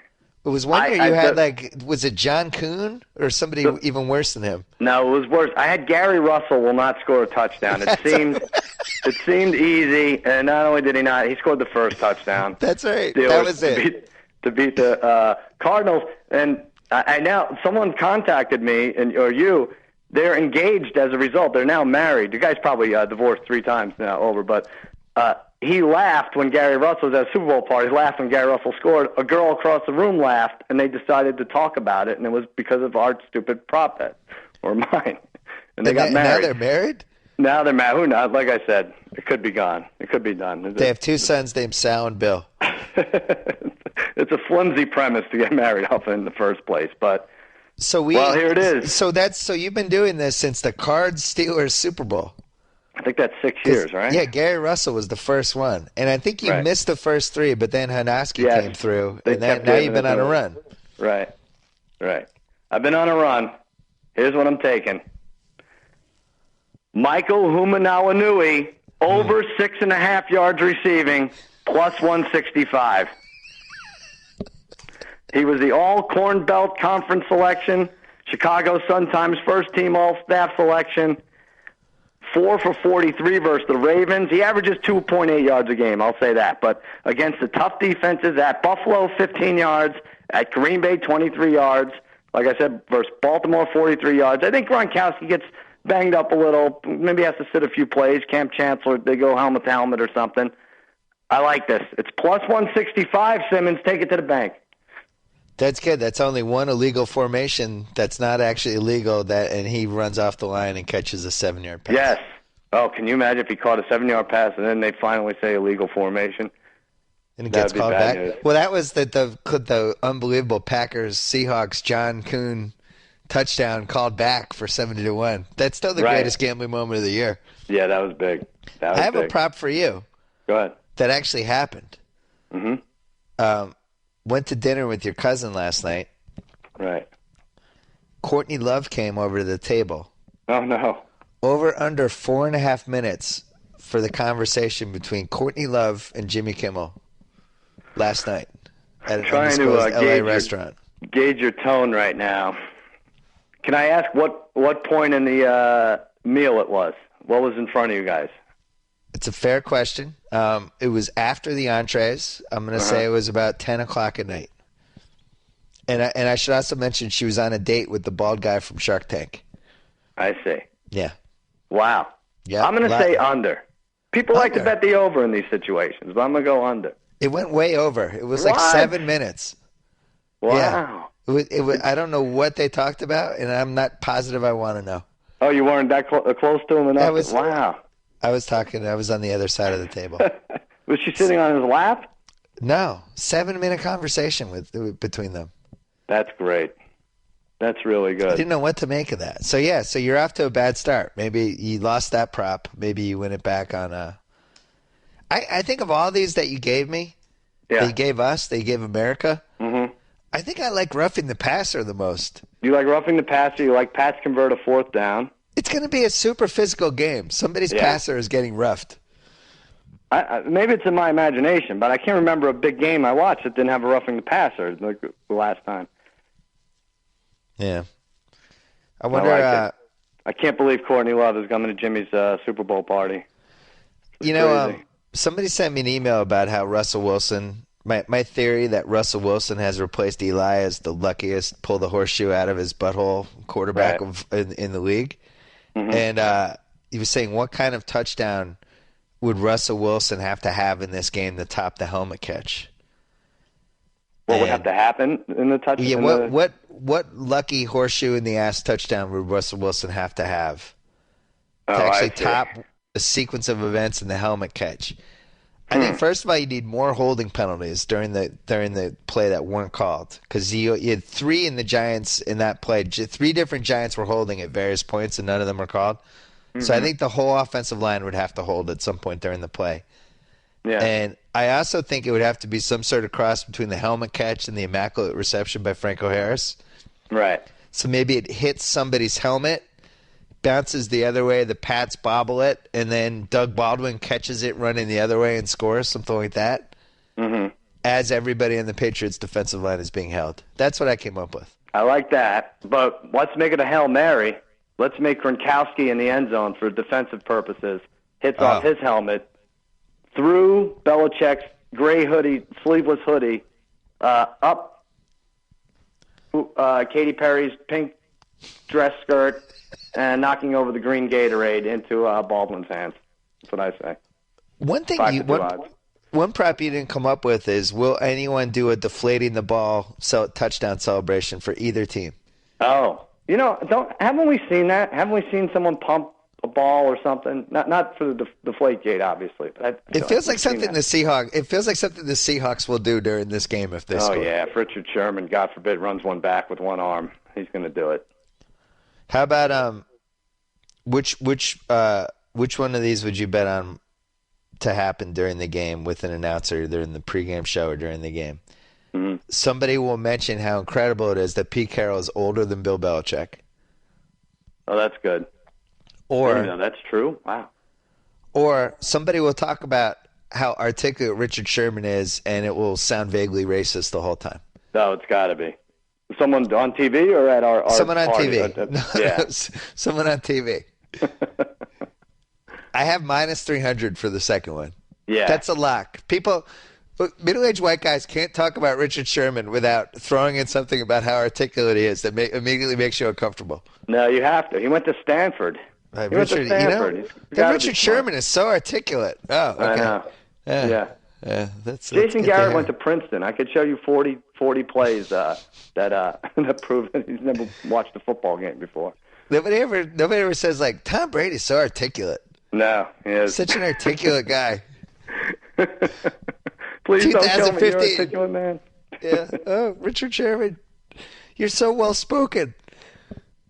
It was one year you had was it John Kuhn or somebody even worse than him? No, it was worse. I had Gary Russell will not score a touchdown. It seemed easy, and not only did he not, he scored the first touchdown. That's right. That was it. To beat the Cardinals, and I now someone contacted me or you. They're engaged as a result. They're now married. The guy's probably divorced 3 times now over, but. He laughed when Gary Russell was at a Super Bowl party. He laughed when Gary Russell scored. A girl across the room laughed, and they decided to talk about it, and it was because of our stupid prop bet, or mine. And they got married. Now they're married? Now they're married. Who knows? Like I said, it could be gone. It could be done. They have 2 sons named Sal and Bill. It's a flimsy premise to get married off in the first place, but well, here it is. So you've been doing this since the Cards-Steelers Super Bowl. I think that's 6 years, right? Yeah, Gary Russell was the first one. And I think you missed the first 3, but then Hanaski came through, and now you've been on a run. Right. I've been on a run. Here's what I'm taking. Michael Humanawanui, over 6.5 yards receiving, plus 165. He was the All-Corn Belt Conference selection, Chicago Sun-Times first-team All-Staff selection, 4 for 43 versus the Ravens. He averages 2.8 yards a game, I'll say that. But against the tough defenses, at Buffalo, 15 yards. At Green Bay, 23 yards. Like I said, versus Baltimore, 43 yards. I think Gronkowski gets banged up a little. Maybe has to sit a few plays. Camp Chancellor, they go helmet to helmet or something. I like this. It's plus 165, Simmons. Take it to the bank. That's good. That's only one illegal formation that's not actually illegal, and he runs off the line and catches a 7-yard pass. Yes. Oh, can you imagine if he caught a 7-yard pass and then they finally say illegal formation? And it gets called back? News. Well, that was the unbelievable Packers-Seahawks John Kuhn touchdown called back for 70-1. That's still the greatest gambling moment of the year. Yeah, that was big. I have a prop for you. Go ahead. That actually happened. Went to dinner with your cousin last night. Right. Courtney Love came over to the table. Oh, no. Over under 4.5 minutes for the conversation between Courtney Love and Jimmy Kimmel last night at an undisclosed LA restaurant. Gauge your tone right now. Can I ask what point in the meal it was? What was in front of you guys? It's a fair question. It was after the entrees. I'm going to say it was about 10 o'clock at night. And I should also mention she was on a date with the bald guy from Shark Tank. I see. Yeah. Wow. Yeah. I'm going to say under. People like to bet the over in these situations, but I'm going to go under. It went way over. It was like 7 minutes. Wow. Yeah. I don't know what they talked about, and I'm not positive I want to know. Oh, you weren't that close to him enough? Wow. I was on the other side of the table. Was she sitting on his lap? No. 7-minute conversation between them. That's great. That's really good. I didn't know what to make of that. So you're off to a bad start. Maybe you lost that prop. Maybe you win it back on a... I think of all these that you gave me, that you gave us, that you gave America, I think I like roughing the passer the most. You like roughing the passer? You like Pats convert a 4th down? It's going to be a super physical game. Somebody's passer is getting roughed. Maybe it's in my imagination, but I can't remember a big game I watched that didn't have a roughing the passer like the last time. Yeah. I wonder... I can't believe Courtney Love is coming to Jimmy's Super Bowl party. Somebody sent me an email about how Russell Wilson... My theory that Russell Wilson has replaced Eli as the luckiest pull the horseshoe out of his butthole quarterback in the league. And he was saying, what kind of touchdown would Russell Wilson have to have in this game to top the helmet catch? What would have to happen in the touchdown? Yeah, what lucky horseshoe in the ass touchdown would Russell Wilson have to have to actually top a sequence of events in the helmet catch? I think first of all you need more holding penalties during the play that weren't called, because you had three in the Giants in that play. Three different Giants were holding at various points, and none of them were called. So I think the whole offensive line would have to hold at some point during the play. Yeah. And I also think it would have to be some sort of cross between the helmet catch and the immaculate reception by Franco Harris. Right. So maybe it hits somebody's helmet, bounces the other way, the Pats bobble it, and then Doug Baldwin catches it running the other way and scores, something like that, as everybody in the Patriots' defensive line is being held. That's what I came up with. I like that, but let's make it a Hail Mary. Let's make Gronkowski in the end zone for defensive purposes. Hits off his helmet, through Belichick's gray hoodie, sleeveless hoodie, up Katy Perry's pink dress skirt, and knocking over the green Gatorade into Baldwin's hands. That's what I say. One prop you didn't come up with is, will anyone do a deflating the ball touchdown celebration for either team? Oh, haven't we seen that? Haven't we seen someone pump a ball or something? Not for the deflate gate, obviously. But it feels like something the Seahawks will do during this game if they score. Oh yeah, if Richard Sherman, God forbid, runs one back with one arm, he's going to do it. How about which one of these would you bet on to happen during the game with an announcer, either in the pregame show or during the game? Mm-hmm. Somebody will mention how incredible it is that Pete Carroll is older than Bill Belichick. Oh, that's good. Or that's true. Wow. Or somebody will talk about how articulate Richard Sherman is, and it will sound vaguely racist the whole time. No, it's got to be. Someone on TV or at our someone on party? TV. Yeah. Someone on TV. I have minus 300 for the second one. Yeah. That's a lock. Middle-aged white guys can't talk about Richard Sherman without throwing in something about how articulate he is that immediately makes you uncomfortable. No, you have to. He went to Stanford. Richard Sherman is so articulate. Oh, okay. I know. Yeah. Jason Garrett went to Princeton. I could show you 40 plays that prove that he's never watched a football game before. Nobody ever says, like, Tom Brady's so articulate. No, he is. Such an articulate guy. Please don't tell me you're articulate, man. Yeah. Oh, Richard Sherman, you're so well spoken.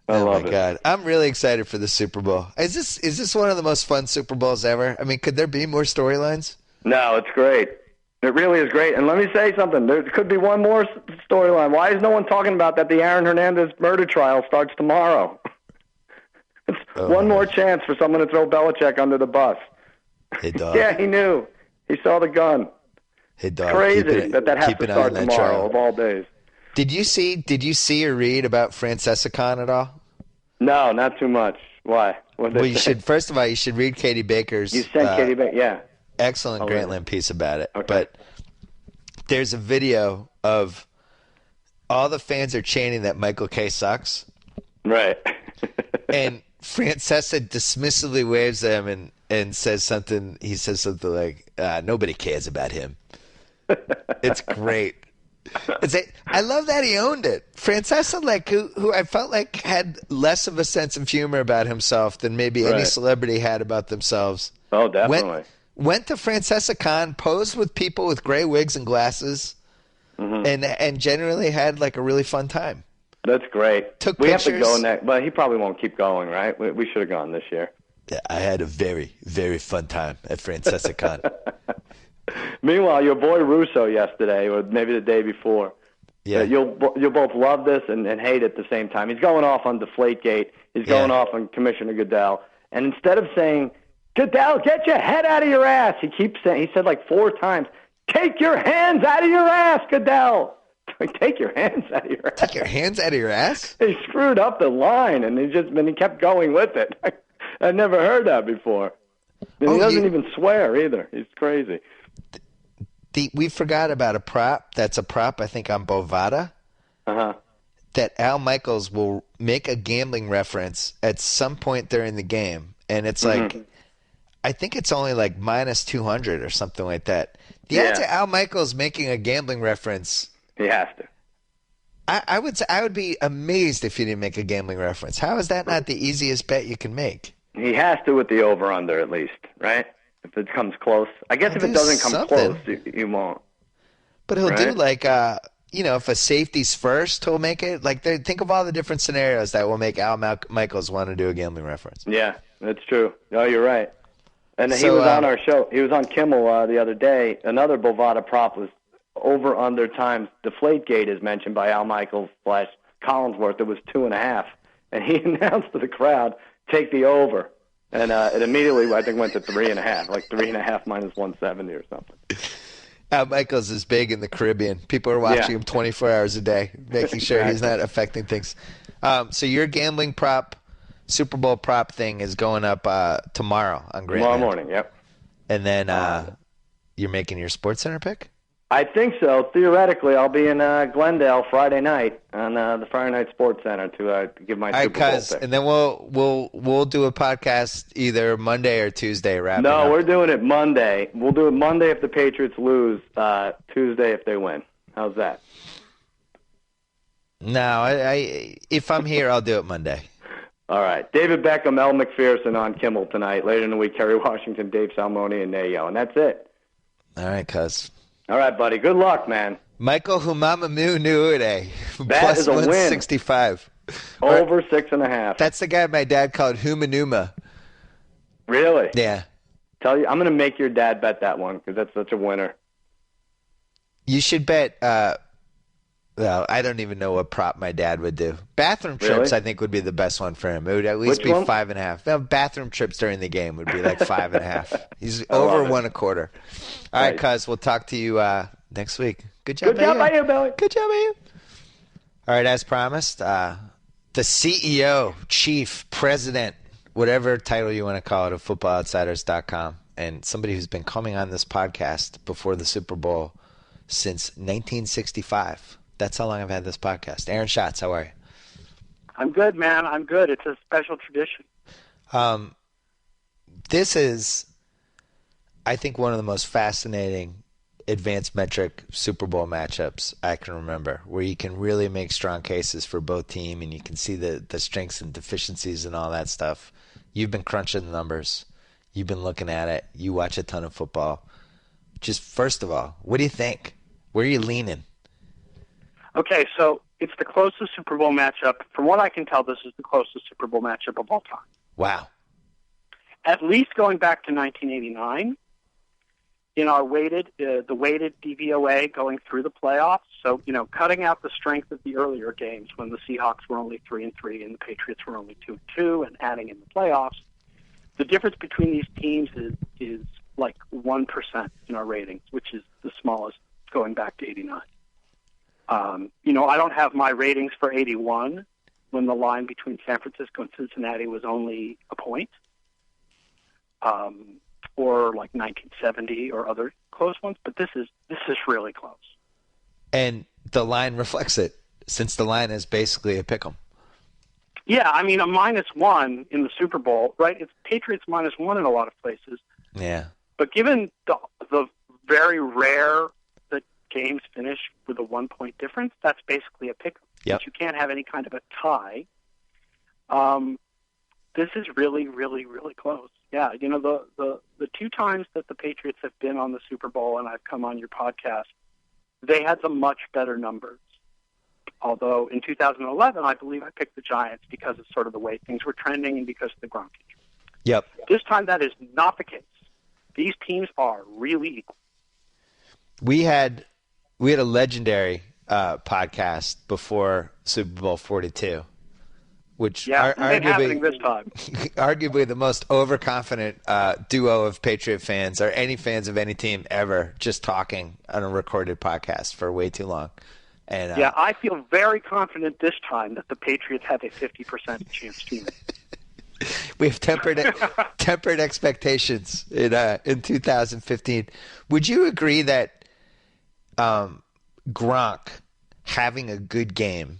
I love it. Oh my God, I'm really excited for the Super Bowl. Is this one of the most fun Super Bowls ever? I mean, could there be more storylines? No, it's great. It really is great. And let me say something. There could be one more storyline. Why is no one talking about that the Aaron Hernandez murder trial starts tomorrow? It's one more chance for someone to throw Belichick under the bus. Hey, dog. Yeah, he knew. He saw the gun. Hey, dog. Crazy that has to start tomorrow of all days. Did you see or read about Francesca Khan at all? No, not too much. Why? Well, you should. First of all, you should read Katie Baker's. You sent Katie Baker, yeah. Excellent Grantland piece about it. Okay. But there's a video of all the fans are chanting that Michael K sucks. Right. And Francesca dismissively waves them and says something. He says something like, "Nobody cares about him." It's great. I love that he owned it. Francesca, who I felt like had less of a sense of humor about himself than maybe any celebrity had about themselves. Oh, definitely. Went to Francesca Khan, posed with people with gray wigs and glasses, and generally had like a really fun time. That's great. We have to go next, but he probably won't keep going, right? We should have gone this year. Yeah, I had a very, very fun time at Francesca Khan. Meanwhile, your boy Russo yesterday, or maybe the day before, you'll both love this and hate it at the same time. He's going off on Deflategate. He's going off on Commissioner Goodell. And instead of saying, "Goodell, get your head out of your ass," he said like 4 times, "Take your hands out of your ass, Goodell." Take your hands out of your ass. Take your hands out of your ass? He screwed up the line, and he kept going with it. I'd never heard that before. And he doesn't even swear either. He's crazy. We forgot about a prop. That's a prop, I think, on Bovada. That Al Michaels will make a gambling reference at some point during the game. And it's like, I think it's only like minus 200 or something like that. The odds of Al Michaels making a gambling reference He has to. I would be amazed if you didn't make a gambling reference. How is that not the easiest bet you can make? He has to with the over-under at least, right? If it comes close. I guess if it doesn't come close, you won't. But he'll do like, if a safety's first, he'll make it. Like, think of all the different scenarios that will make Al Michaels want to do a gambling reference. Yeah, that's true. No, you're right. And he was on our show. He was on Kimmel the other day. Another Bovada prop was over-under times Deflategate is mentioned by Al Michaels / Collinsworth. It was 2.5. And he announced to the crowd, take the over. And it immediately, I think, went to 3.5, like 3.5 minus 170 or something. Al Michaels is big in the Caribbean. People are watching him 24 hours a day, making sure he's not affecting things. So your gambling prop, Super Bowl prop thing is going up tomorrow on Grant. Tomorrow morning, yep. And then you're making your SportsCenter pick? I think so. Theoretically, I'll be in Glendale Friday night on the Friday Night Sports Center to give my Super Bowl pick. And then we'll do a podcast either Monday or Tuesday. No, we're doing it Monday. We'll do it Monday if the Patriots lose. Tuesday if they win. How's that? No, if I'm here, I'll do it Monday. All right. David Beckham, Elle McPherson on Kimmel tonight. Later in the week, Kerry Washington, Dave Salmoni, and Nayo. And that's it. All right, cuz. All right, buddy. Good luck, man. Michael Humamamu Nuude. That is a win. 165. Over 6.5. That's the guy my dad called Humanuma. Really? Yeah. I'm going to make your dad bet that one because that's such a winner. You should bet. Well, I don't even know what prop my dad would do. Bathroom trips, I think, would be the best one for him. It would at least be 5.5. No, bathroom trips during the game would be like 5.5. He's over 1.25. All right, cuz, we'll talk to you next week. Good job by you, Billy. Good job by you. All right, as promised, the CEO, chief, president, whatever title you want to call it, of FootballOutsiders.com, and somebody who's been coming on this podcast before the Super Bowl since 1965. That's how long I've had this podcast. Aaron Schatz, how are you? I'm good, man. I'm good. It's a special tradition. This is, I think, one of the most fascinating advanced metric Super Bowl matchups I can remember, where you can really make strong cases for both teams and you can see the strengths and deficiencies and all that stuff. You've been crunching the numbers. You've been looking at it. You watch a ton of football. Just first of all, what do you think? Where are you leaning? Okay, so it's the closest Super Bowl matchup. From what I can tell, this is the closest Super Bowl matchup of all time. Wow. At least going back to 1989, in our the weighted DVOA going through the playoffs. So, cutting out the strength of the earlier games when the Seahawks were only 3-3 and the Patriots were only 2-2, and adding in the playoffs, the difference between these teams is like 1% in our ratings, which is the smallest going back to 89. I don't have my ratings for 81 when the line between San Francisco and Cincinnati was only a point, or like 1970 or other close ones, but this is really close. And the line reflects it, since the line is basically a pick'em. Yeah, I mean, a -1 in the Super Bowl, right? It's Patriots -1 in a lot of places. Yeah. But given the very rare that games finish with a 1-point difference, that's basically a pick. Yep. But you can't have any kind of a tie. This is really, really, really close. Yeah, the two times that the Patriots have been on the Super Bowl and I've come on your podcast, they had the much better numbers. Although in 2011, I believe I picked the Giants because of sort of the way things were trending and because of the Gronk injury. Yep. This time that is not the case. These teams are really equal. We had a legendary podcast before Super Bowl 42, which happening this time. Arguably the most overconfident duo of Patriot fans or any fans of any team ever, just talking on a recorded podcast for way too long. And I feel very confident this time that the Patriots have a 50% chance to win. We have tempered expectations in 2015. Would you agree that Gronk having a good game,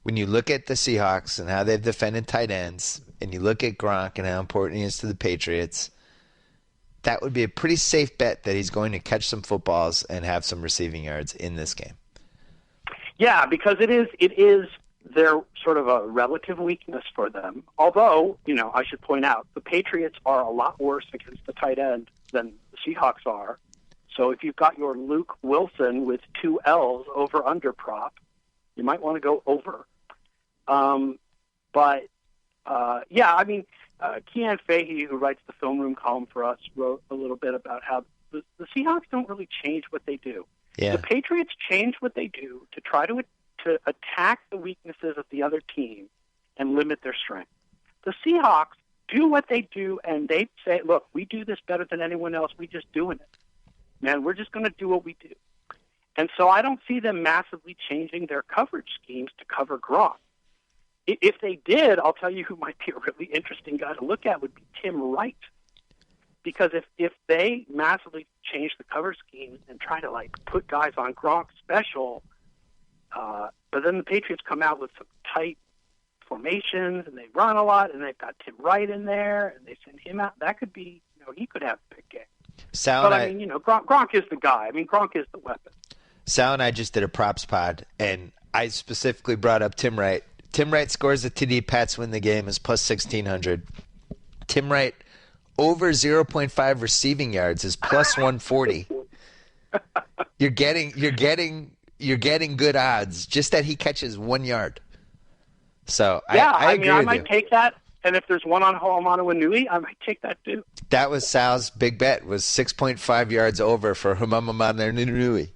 when you look at the Seahawks and how they've defended tight ends, and you look at Gronk and how important he is to the Patriots, that would be a pretty safe bet that he's going to catch some footballs and have some receiving yards in this game? Yeah, because it is their sort of a relative weakness for them. Although, I should point out, the Patriots are a lot worse against the tight end than the Seahawks are. So if you've got your Luke Wilson with 2 L's over-under prop, you might want to go over. Kean Fahey, who writes the Film Room column for us, wrote a little bit about how the Seahawks don't really change what they do. Yeah. The Patriots change what they do to try to attack the weaknesses of the other team and limit their strength. The Seahawks do what they do, and they say, look, we do this better than anyone else. We're just doing it. Man, we're just going to do what we do. And so I don't see them massively changing their coverage schemes to cover Gronk. If they did, I'll tell you who might be a really interesting guy to look at would be Tim Wright. Because if they massively change the cover schemes and try to put guys on Gronk special, but then the Patriots come out with some tight formations and they run a lot and they've got Tim Wright in there and they send him out, that could be, he could have a big game. Sal, Gronk is the guy. Gronk is the weapon. Sal and I just did a props pod, and I specifically brought up Tim Wright. Tim Wright scores a TD, Pats win the game, is plus 1,600. Tim Wright over 0.5 receiving yards is plus 140. You're getting good odds, just that he catches 1 yard. So I agree with might take that. And if there's one on Ho'omana, I might take that too. That was Sal's big bet, was 6.5 yards over for Ho'omana.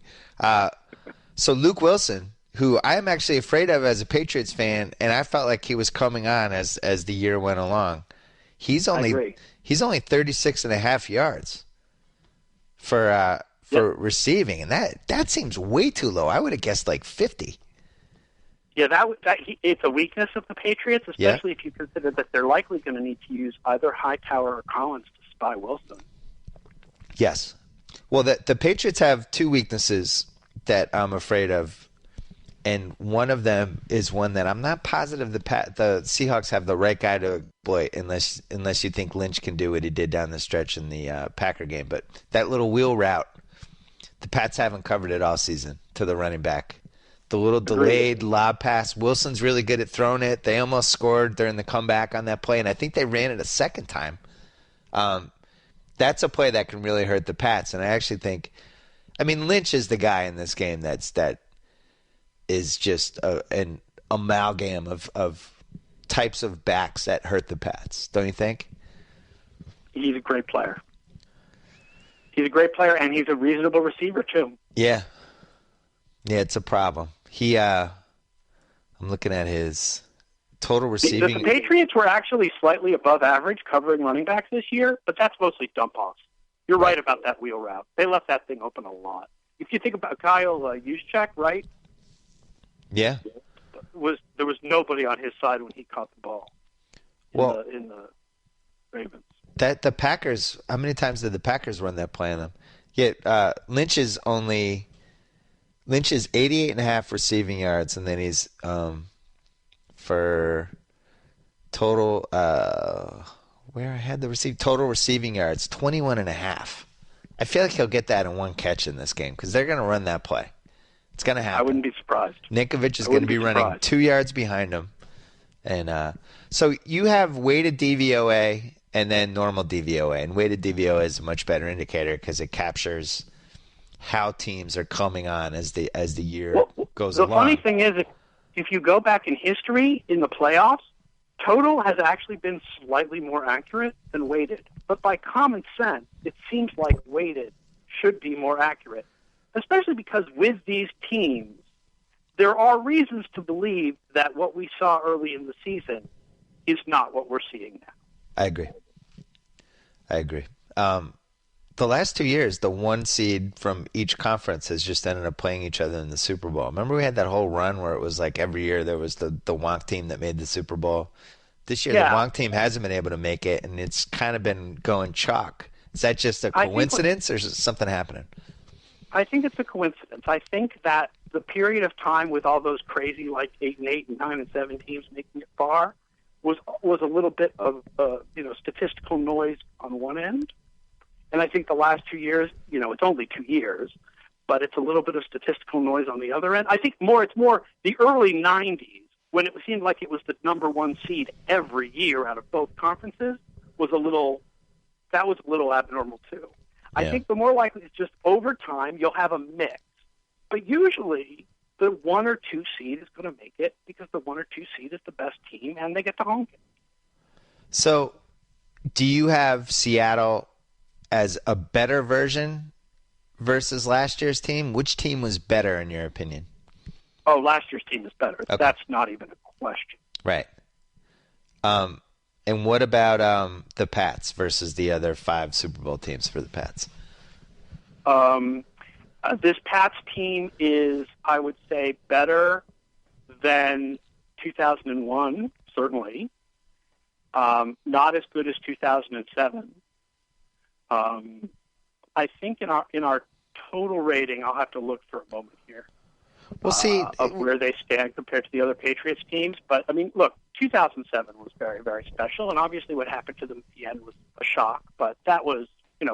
So Luke Wilson, who I'm actually afraid of as a Patriots fan, and I felt like he was coming on as the year went along. He's only 36.5 yards for receiving, and that seems way too low. I would have guessed 50. Yeah, it's a weakness of the Patriots, especially if you consider that they're likely going to need to use either Hightower or Collins to spy Wilson. Yes. Well, the Patriots have two weaknesses that I'm afraid of, and one of them is one that I'm not positive the Seahawks have the right guy to exploit unless you think Lynch can do what he did down the stretch in the Packer game. But that little wheel route, the Pats haven't covered it all season to the running back. The little delayed lob pass. Wilson's really good at throwing it. They almost scored during the comeback on that play, and I think they ran it a second time. That's a play that can really hurt the Pats, and I actually think, Lynch is the guy in this game that is just an amalgam of types of backs that hurt the Pats. Don't you think? He's a great player. He's a great player, and he's a reasonable receiver too. Yeah. Yeah, it's a problem. I'm looking at his total receiving. The Patriots were actually slightly above average covering running backs this year, but that's mostly dump-offs. You're right about that wheel route. They left that thing open a lot. If you think about Kyle Juszczyk, right? Yeah. There was nobody on his side when he caught the ball in the Ravens. The Packers, how many times did the Packers run that play on them? Yeah, Lynch is 88.5 receiving yards, and then he's for total where I had the total receiving yards 21.5. I feel like he'll get that in one catch in this game because they're going to run that play. It's going to happen. I wouldn't be surprised. Ninkovich is going to be running 2 yards behind him, and so you have weighted DVOA and then normal DVOA, and weighted DVOA is a much better indicator because it captures how teams are coming on as the year goes along. The funny thing is, if you go back in history in the playoffs, total has actually been slightly more accurate than weighted. But by common sense, it seems like weighted should be more accurate, especially because with these teams, there are reasons to believe that what we saw early in the season is not what we're seeing now. I agree. The last 2 years, the one seed from each conference has just ended up playing each other in the Super Bowl. Remember we had that whole run where it was like every year there was the Wonk team that made the Super Bowl. This year the Wonk team hasn't been able to make it, and it's kind of been going chalk. Is that just a coincidence, or is something happening? I think it's a coincidence. I think that the period of time with all those crazy 8-8 and 9-7 teams making it far was a little bit of statistical noise on one end. And I think the last 2 years, it's only 2 years, but it's a little bit of statistical noise on the other end. I think it's more the early 90s, when it seemed like it was the number one seed every year out of both conferences, was a little abnormal too. I think the more likely is just over time you'll have a mix. But usually the 1 or 2 seed is going to make it because the 1 or 2 seed is the best team and they get the home game. So do you have Seattle as a better version versus last year's team? Which team was better in your opinion? Oh, last year's team is better. Okay. That's not even a question. Right. And what about the Pats versus the other 5 Super Bowl teams for the Pats? This Pats team is, I would say, better than 2001, certainly. Not as good as 2007. I think in our total rating, I'll have to look for a moment here. We'll see of where they stand compared to the other Patriots teams. But I mean, look, 2007 was very, very special, and obviously what happened to them at the end was a shock. But that was,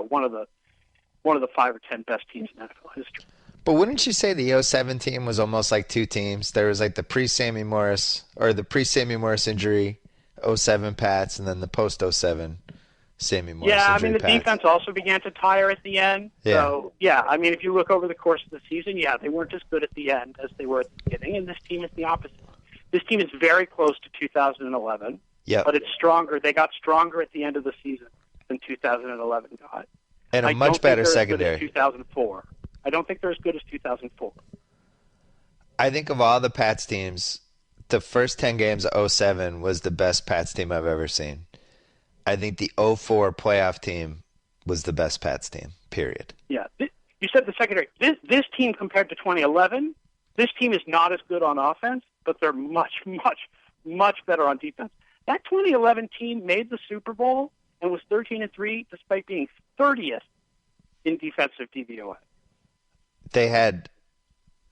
one of the 5 or 10 best teams in NFL history. But wouldn't you say the 2007 team was almost like 2 teams? There was like the pre-Sammy Morris injury, 2007 Pats, and then the post-2007 Sammy Morris injury. Yeah, I mean, the Pats. Defense also began to tire at the end. Yeah. So, yeah, I mean, if you look over the course of the season, they weren't as good at the end as they were at the beginning, and this team is the opposite. This team is very close to 2011, but it's stronger. They got stronger at the end of the season than 2011 got. And a much better secondary. 2004. I don't think they're as good as 2004. I think of all the Pats teams, the first 10 games of 2007 was the best Pats team I've ever seen. I think the 2004 playoff team was the best Pats team, period. Yeah. You said the secondary. This team compared to 2011, this team is not as good on offense, but they're much, much, much better on defense. That 2011 team made the Super Bowl and was 13-3 despite being 30th in defensive DVOA. They had,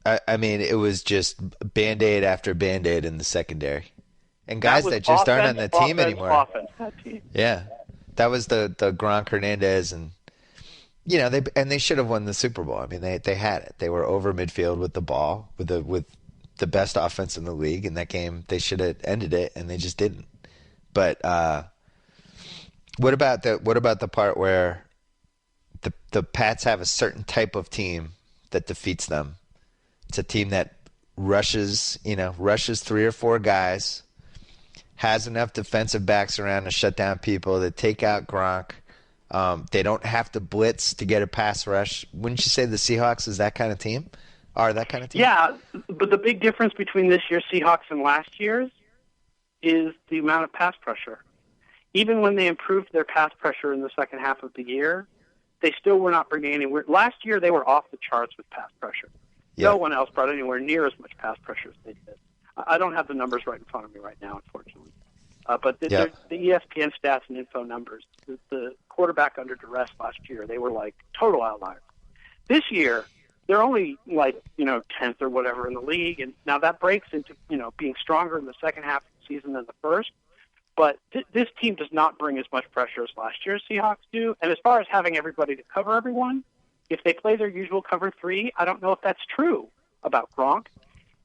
I mean, it was just Band-Aid after Band-Aid in the secondary. And guys that just aren't on the team anymore. Yeah. That was the Gronk Hernandez and they should have won the Super Bowl. I mean, they had it. They were over midfield with the ball, with the best offense in the league. In that game, they should have ended it, and they just didn't. But what about the part where the Pats have a certain type of team that defeats them? It's a team that rushes 3 or 4 guys, has enough defensive backs around to shut down people, that take out Gronk. They don't have to blitz to get a pass rush. Wouldn't you say the Seahawks is that kind of team? Are that kind of team? Yeah, but the big difference between this year's Seahawks and last year's is the amount of pass pressure. Even when they improved their pass pressure in the second half of the year, they still were not bringing anywhere. Last year, they were off the charts with pass pressure. Yep. No one else brought anywhere near as much pass pressure as they did. I don't have the numbers right in front of me right now, unfortunately. But the ESPN stats and info numbers, the quarterback under duress last year, they were like total outliers. This year, they're only like, 10th or whatever in the league. And now that breaks into, being stronger in the second half of the season than the first. But this team does not bring as much pressure as last year's Seahawks do. And as far as having everybody to cover everyone, if they play their usual cover 3, I don't know if that's true about Gronk.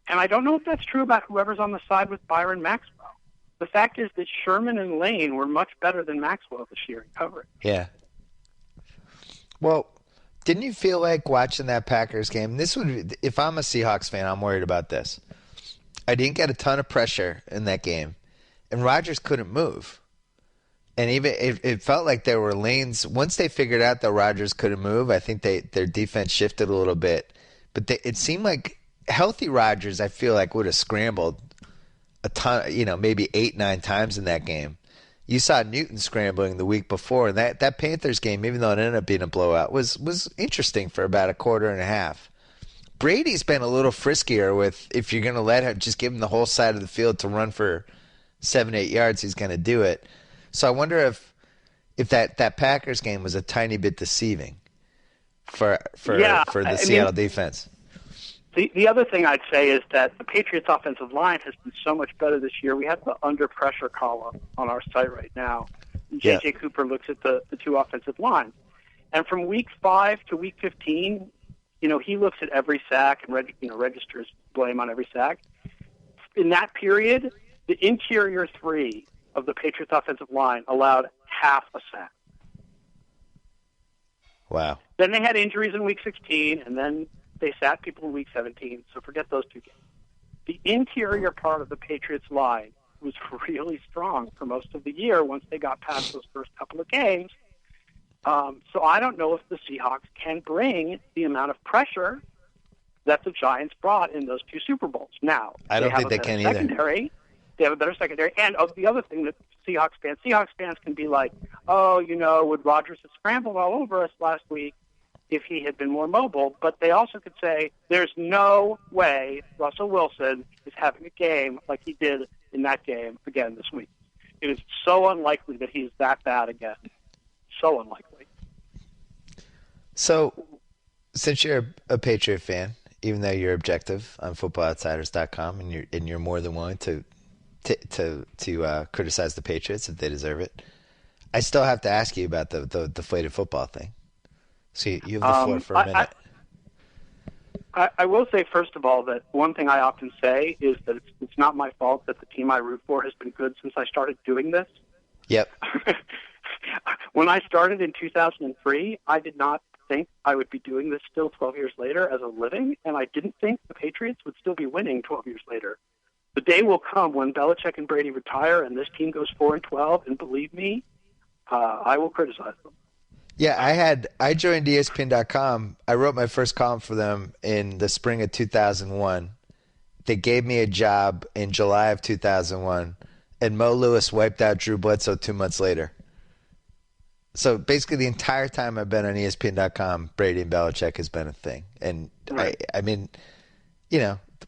And I don't know if that's true about whoever's on the side with Byron Maxwell. The fact is that Sherman and Lane were much better than Maxwell this year in coverage. Yeah. Well, didn't you feel like watching that Packers game? If I'm a Seahawks fan, I'm worried about this. I didn't get a ton of pressure in that game, and Rodgers couldn't move. And even it felt like there were lanes. Once they figured out that Rodgers couldn't move, I think their defense shifted a little bit. But it seemed like healthy Rodgers, I feel like, would have scrambled a ton, maybe 8-9 times in that game. You saw Newton scrambling the week before, and that Panthers game, even though it ended up being a blowout, was interesting for about a quarter and a half. Brady's been a little friskier with, if you're going to let him, just give him the whole side of the field to run for 7-8 yards, he's going to do it. So I wonder if that Packers game was a tiny bit deceiving for the Seattle defense. The other thing I'd say is that the Patriots' offensive line has been so much better this year. We have the under pressure column on our site right now. J.J. Cooper looks at the 2 offensive lines. And from week 5 to week 15, he looks at every sack and registers blame on every sack. In that period, the interior three of the Patriots offensive line allowed half a sack. Wow. Then they had injuries in Week 16, and then they sat people in Week 17, so forget those two games. The interior part of the Patriots line was really strong for most of the year once they got past those first couple of games. So I don't know if the Seahawks can bring the amount of pressure that the Giants brought in those two Super Bowls. Now, I don't think they can either. They have a better secondary. And the other thing that Seahawks fans can be like, would Rodgers have scrambled all over us last week if he had been more mobile? But they also could say, there's no way Russell Wilson is having a game like he did in that game again this week. It is so unlikely that he's that bad again. So unlikely. So, since you're a Patriot fan, even though you're objective on FootballOutsiders.com, and you're more than willing to criticize the Patriots if they deserve it, I still have to ask you about the deflated football thing. So you have the floor for a minute. I will say, first of all, that one thing I often say is that it's not my fault that the team I root for has been good since I started doing this. Yep. When I started in 2003, I did not think I would be doing this still 12 years later as a living, and I didn't think the Patriots would still be winning 12 years later. The day will come when Belichick and Brady retire and this team goes 4-12, and believe me, I will criticize them. Yeah, I joined ESPN.com. I wrote my first column for them in the spring of 2001. They gave me a job in July of 2001, and Mo Lewis wiped out Drew Bledsoe 2 months later. So basically the entire time I've been on ESPN.com, Brady and Belichick has been a thing. And right. I mean,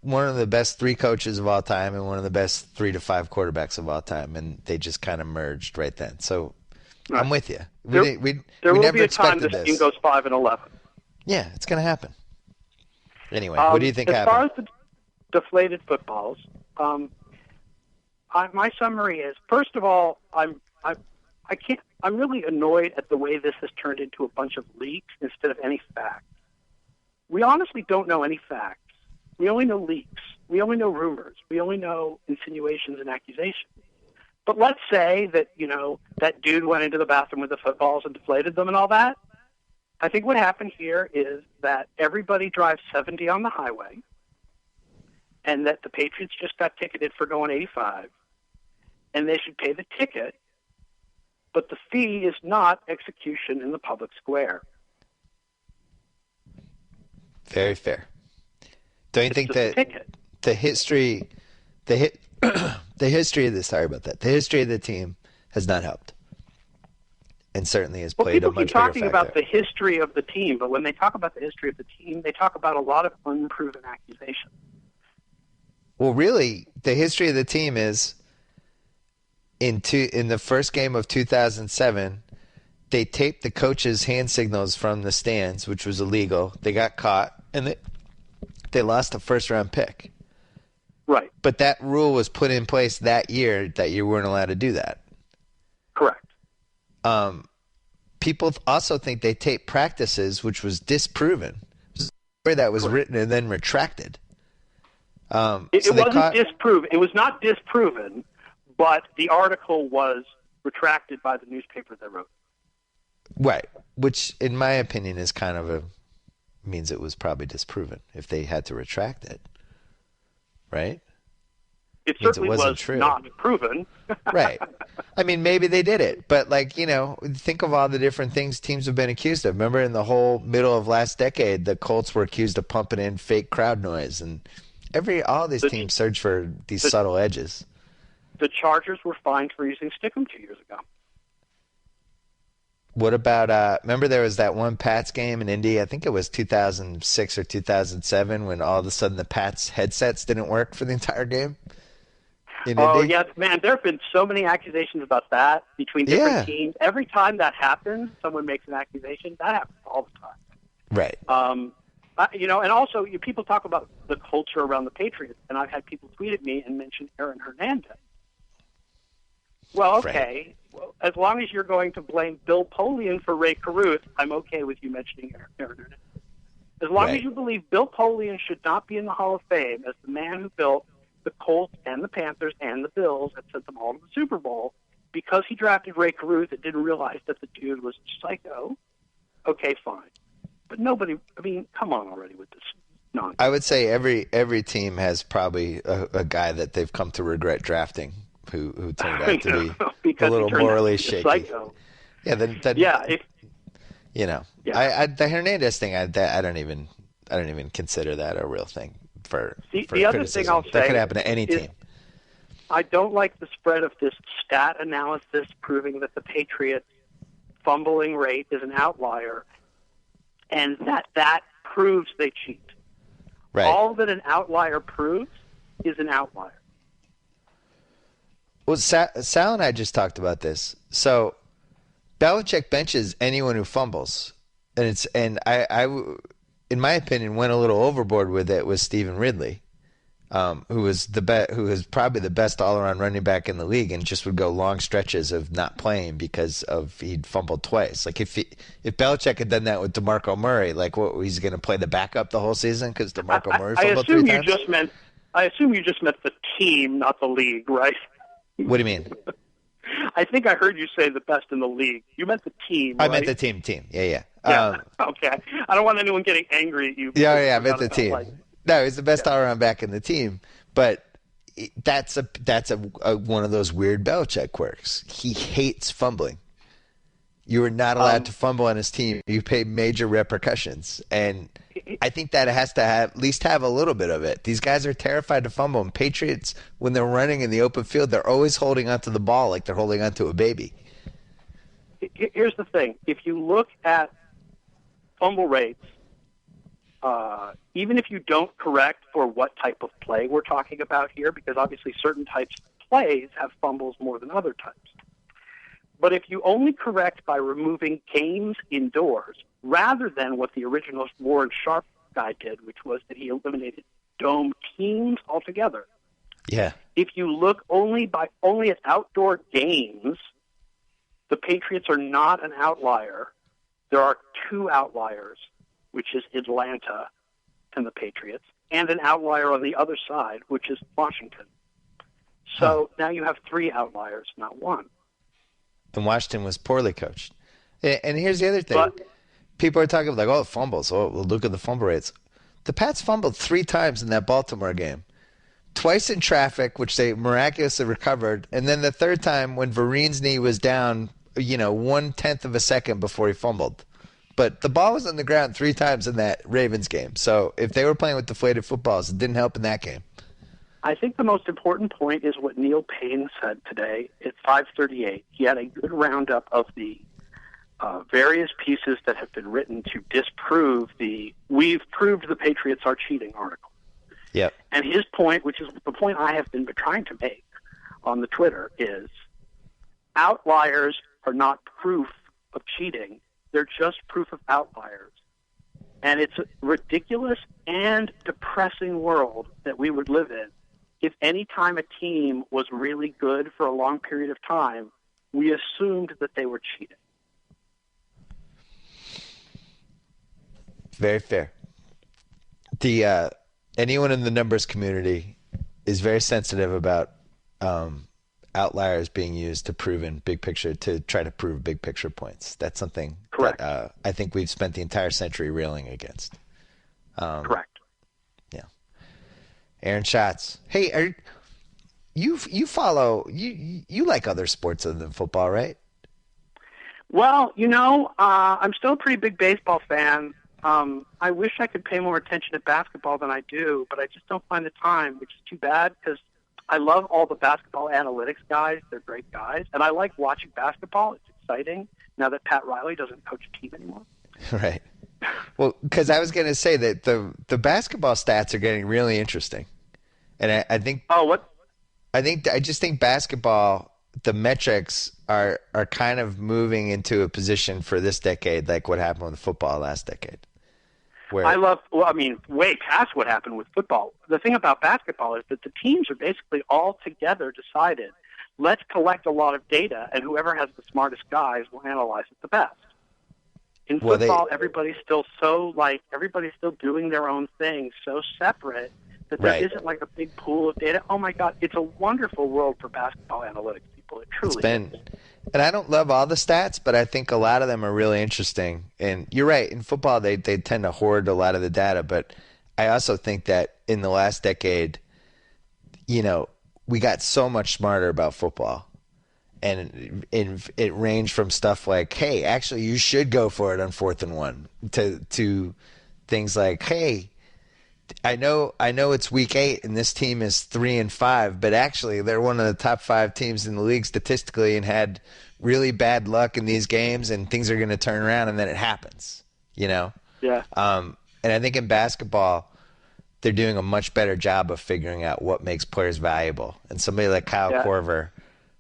one of the best three coaches of all time and one of the best 3 to 5 quarterbacks of all time, and they just kind of merged right then. So right. I'm with you. There will be a time this team goes 5-11. Yeah, it's going to happen. Anyway, what do you think happened? As far as the deflated footballs, my summary is, first of all, I'm really annoyed at the way this has turned into a bunch of leaks instead of any facts. We honestly don't know any facts. We only know leaks. We only know rumors. We only know insinuations and accusations. But let's say that, that dude went into the bathroom with the footballs and deflated them and all that. I think what happened here is that everybody drives 70 on the highway and that the Patriots just got ticketed for going 85, and they should pay the ticket, but the fee is not execution in the public square. Very fair. Don't you think that the history of this, sorry about that, the history of the team has not helped, and certainly has played a much bigger factor. People keep talking about the history of the team, but when they talk about the history of the team, they talk about a lot of unproven accusations. Well, really, the history of the team is in the first game of 2007, they taped the coach's hand signals from the stands, which was illegal. They got caught, and they lost a first-round pick. Right. But that rule was put in place that year that you weren't allowed to do that. Correct. People also think they taped practices, which was disproven. It was a story that was written and then retracted. It wasn't disproven. It was not disproven, but the article was retracted by the newspaper that wrote it. Right, which in my opinion is kind of means it was probably disproven if they had to retract it. Right? It certainly was not proven. Right. I mean, maybe they did it, but think of all the different things teams have been accused of. Remember in the whole middle of last decade, the Colts were accused of pumping in fake crowd noise, and all these teams search for these subtle edges. The Chargers were fined for using Stickum 2 years ago. What about, remember there was that one Pats game in Indy, I think it was 2006 or 2007, when all of a sudden the Pats headsets didn't work for the entire game? Oh, yes, man, there have been so many accusations about that between different teams. Every time that happens, someone makes an accusation. That happens all the time. Right. And also people talk about the culture around the Patriots, and I've had people tweet at me and mention Aaron Hernandez. Well, okay. Right. Well, as long as you're going to blame Bill Polian for Ray Caruth, I'm okay with you mentioning Aaron Hernandez. As long Right. as you believe Bill Polian should not be in the Hall of Fame as the man who built the Colts and the Panthers and the Bills and sent them all to the Super Bowl because he drafted Ray Caruth and didn't realize that the dude was psycho, okay, fine. But nobody, I mean, come on already with this nonsense. I would say every team has probably a guy that they've come to regret drafting who turned out to be a little morally shaky. Psycho. Yeah, then Yeah, yeah. The Hernandez thing, I don't even consider that a real thing for the other criticism. thing I'll say that could happen to any team. I don't like the spread of this stat analysis proving that the Patriots' fumbling rate is an outlier, and that proves they cheat. Right. All that an outlier proves is an outlier. Well, Sal and I just talked about this. So Belichick benches anyone who fumbles, and I in my opinion went a little overboard with it with Stephen Ridley, who was probably the best all-around running back in the league, and just would go long stretches of not playing because he'd fumbled twice. Like if Belichick had done that with DeMarco Murray, like what, he's going to play the backup the whole season because DeMarco Murray fumbled three times? I assume you just meant the team, not the league, right? What do you mean? I think I heard you say the best in the league. You meant the team, I right? meant the team. Yeah. Okay. I don't want anyone getting angry at you. Yeah, I meant the team. No, he's the best all-around back in the team, but that's one of those weird Belichick quirks. He hates fumbling. You are not allowed to fumble on his team. You pay major repercussions, and I think that has to at least have a little bit of it. These guys are terrified to fumble, and Patriots, when they're running in the open field, they're always holding onto the ball like they're holding onto a baby. Here's the thing. If you look at fumble rates, even if you don't correct for what type of play we're talking about here, because obviously certain types of plays have fumbles more than other types. But if you only correct by removing games indoors, rather than what the original Warren Sharp guy did, which was that he eliminated dome teams altogether. Yeah. If you look only at outdoor games, the Patriots are not an outlier. There are two outliers, which is Atlanta and the Patriots, and an outlier on the other side, which is Washington. So now you have three outliers, not one. And Washington was poorly coached. And here's the other thing. People are talking like, oh, fumbles. Oh, well, look at the fumble rates. The Pats fumbled 3 times in that Baltimore game. Twice in traffic, which they miraculously recovered. And then the third time when Vereen's knee was down, 1/10 of a second before he fumbled. But the ball was on the ground 3 times in that Ravens game. So if they were playing with deflated footballs, it didn't help in that game. I think the most important point is what Neil Payne said today at 5:38. He had a good roundup of the various pieces that have been written to disprove "We've proved the Patriots are cheating" article. Yep. And his point, which is the point I have been trying to make on the Twitter, is outliers are not proof of cheating. They're just proof of outliers. And it's a ridiculous and depressing world that we would live in if any time a team was really good for a long period of time, we assumed that they were cheating. Very fair. The anyone in the numbers community is very sensitive about outliers being used to try to prove big picture points. That's something Correct. that I think we've spent the entire century railing against. Correct. Yeah. Aaron Schatz. Hey, you follow you like other sports other than football, right? Well, I'm still a pretty big baseball fan. I wish I could pay more attention to basketball than I do, but I just don't find the time, which is too bad because I love all the basketball analytics guys. They're great guys. And I like watching basketball. It's exciting now that Pat Riley doesn't coach a team anymore. Right. Well, because I was going to say that the basketball stats are getting really interesting. And I think I just think basketball, the metrics are kind of moving into a position for this decade like what happened with football last decade. Way past what happened with football. The thing about basketball is that the teams are basically all together decided, let's collect a lot of data, and whoever has the smartest guys will analyze it the best. In Well, football, everybody's still doing their own thing, so separate that there Right. isn't like a big pool of data. Oh my God, it's a wonderful world for basketball analytics people. It truly is. And I don't love all the stats, but I think a lot of them are really interesting. And you're right, in football they tend to hoard a lot of the data, but I also think that in the last decade, we got so much smarter about football. And it ranged from stuff like, hey, actually you should go for it on 4th and 1 to things like, hey, I know it's week 8 and this team is 3-5, but actually they're one of the top 5 teams in the league statistically and had really bad luck in these games and things are going to turn around and then it happens, Yeah. And I think in basketball they're doing a much better job of figuring out what makes players valuable. And somebody like Kyle Korver,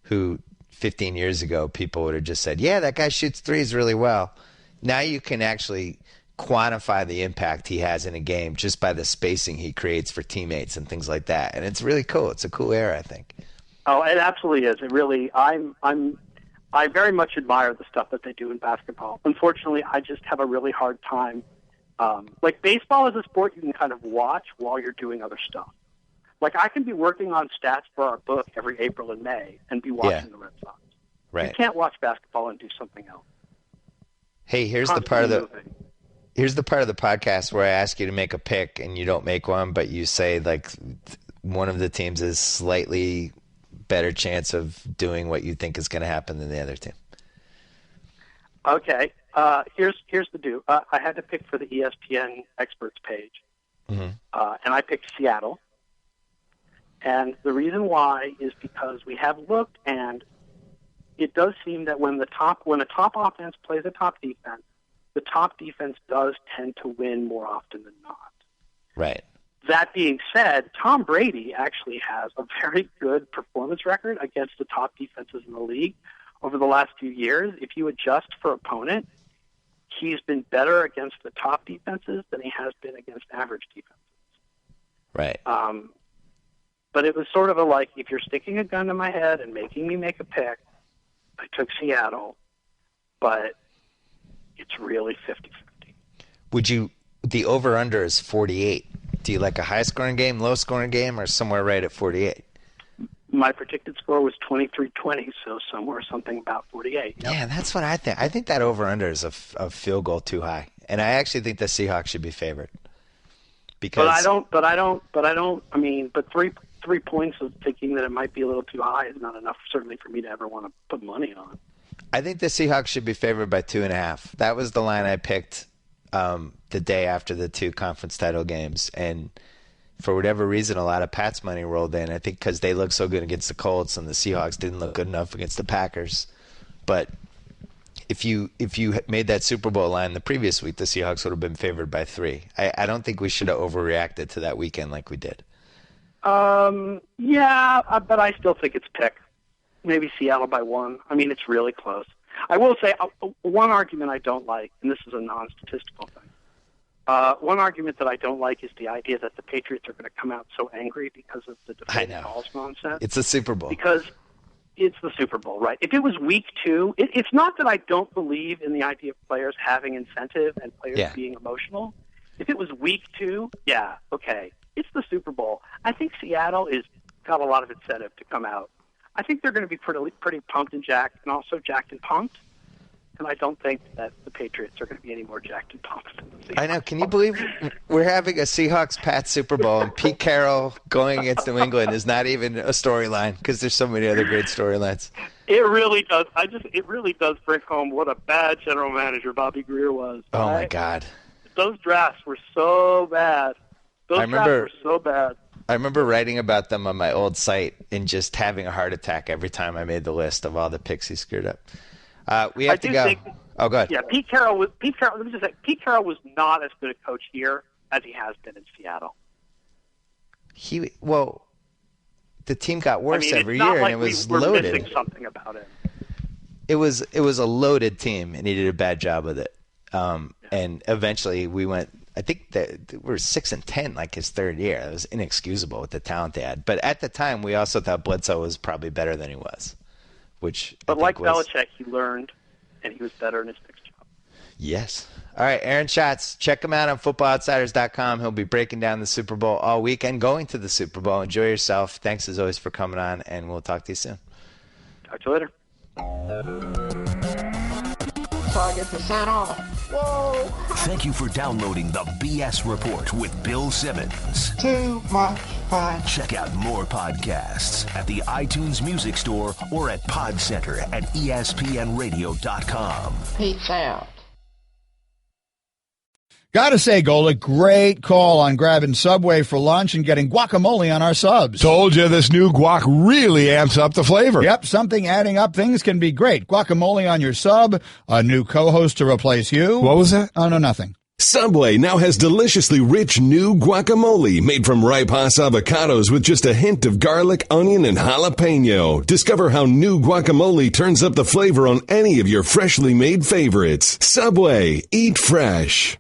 who 15 years ago people would have just said, yeah, that guy shoots threes really well. Now you can actually quantify the impact he has in a game just by the spacing he creates for teammates and things like that. And it's really cool. It's a cool era, I think. Oh, it absolutely is. It really, I very much admire the stuff that they do in basketball. Unfortunately, I just have a really hard time. Like baseball is a sport you can kind of watch while you're doing other stuff. Like I can be working on stats for our book every April and May and be watching the Red Sox. Right. You can't watch basketball and do something else. Hey, here's the part of the podcast where I ask you to make a pick and you don't make one, but you say like one of the teams is slightly better chance of doing what you think is going to happen than the other team. Okay. Here's the do. I had to pick for the ESPN experts page, and I picked Seattle. And the reason why is because we have looked, and it does seem that when a top offense plays a top defense, the top defense does tend to win more often than not. Right. That being said, Tom Brady actually has a very good performance record against the top defenses in the league over the last few years. If you adjust for opponent, he's been better against the top defenses than he has been against average defenses. Right. But it was sort of if you're sticking a gun to my head and making me make a pick, I took Seattle, but it's really 50-50. The over-under is 48. Do you like a high-scoring game, low-scoring game, or somewhere right at 48? My predicted score was 23-20, so something about 48. Yep. Yeah, that's what I think. I think that over-under is a field goal too high, and I actually think the Seahawks should be favored. Because But 3 points of thinking that it might be a little too high is not enough, certainly, for me to ever want to put money on. I think the Seahawks should be favored by 2.5. That was the line I picked the day after the 2 conference title games, and for whatever reason, a lot of Pats money rolled in. I think because they looked so good against the Colts, and the Seahawks didn't look good enough against the Packers. But if you made that Super Bowl line the previous week, the Seahawks would have been favored by 3. I don't think we should have overreacted to that weekend like we did. Yeah, but I still think it's pick. Maybe Seattle by 1. I mean, it's really close. I will say one argument I don't like, and this is a non-statistical thing. One argument that I don't like is the idea that the Patriots are going to come out so angry because of the defensive calls nonsense. It's a Super Bowl. Because it's the Super Bowl, right? If it was week 2, it's not that I don't believe in the idea of players having incentive and players being emotional. If it was week 2, yeah, okay. It's the Super Bowl. I think Seattle is got a lot of incentive to come out. I think they're going to be pretty pumped and jacked, and also jacked and pumped. And I don't think that the Patriots are going to be any more jacked and pumped than the Seahawks. I know. Can you believe we're having a Seahawks-Pats Super Bowl, and Pete Carroll going against New England is not even a storyline because there's so many other great storylines. It really does. It really does bring home what a bad general manager Bobby Greer was. Oh, my God. Those drafts were so bad. Drafts were so bad. I remember writing about them on my old site and just having a heart attack every time I made the list of all the picks he screwed up. We have to go. Oh, go ahead. Yeah, Pete Carroll. Let me just say, Pete Carroll was not as good a coach here as he has been in Seattle. The team got worse every year, and it was we're loaded. Missing something about it. It was a loaded team, and he did a bad job with it. And eventually, we went. I think that we were 6-10 like his third year. It was inexcusable with the talent they had. But at the time, we also thought Bledsoe was probably better than he was. But like Belichick, he learned, and he was better in his next job. Yes. All right, Aaron Schatz. Check him out on footballoutsiders.com. He'll be breaking down the Super Bowl all weekend, going to the Super Bowl. Enjoy yourself. Thanks, as always, for coming on, and we'll talk to you soon. Talk to you later. So I get to sign off. Whoa! Thank you for downloading the BS Report with Bill Simmons. Too much fun. Check out more podcasts at the iTunes Music Store or at Podcenter at ESPNradio.com. Peace out. Gotta say, Golic, great call on grabbing Subway for lunch and getting guacamole on our subs. Told you this new guac really amps up the flavor. Yep, something adding up things can be great. Guacamole on your sub, a new co-host to replace you. What was that? Oh, no, nothing. Subway now has deliciously rich new guacamole made from ripe Hass avocados with just a hint of garlic, onion, and jalapeno. Discover how new guacamole turns up the flavor on any of your freshly made favorites. Subway, eat fresh.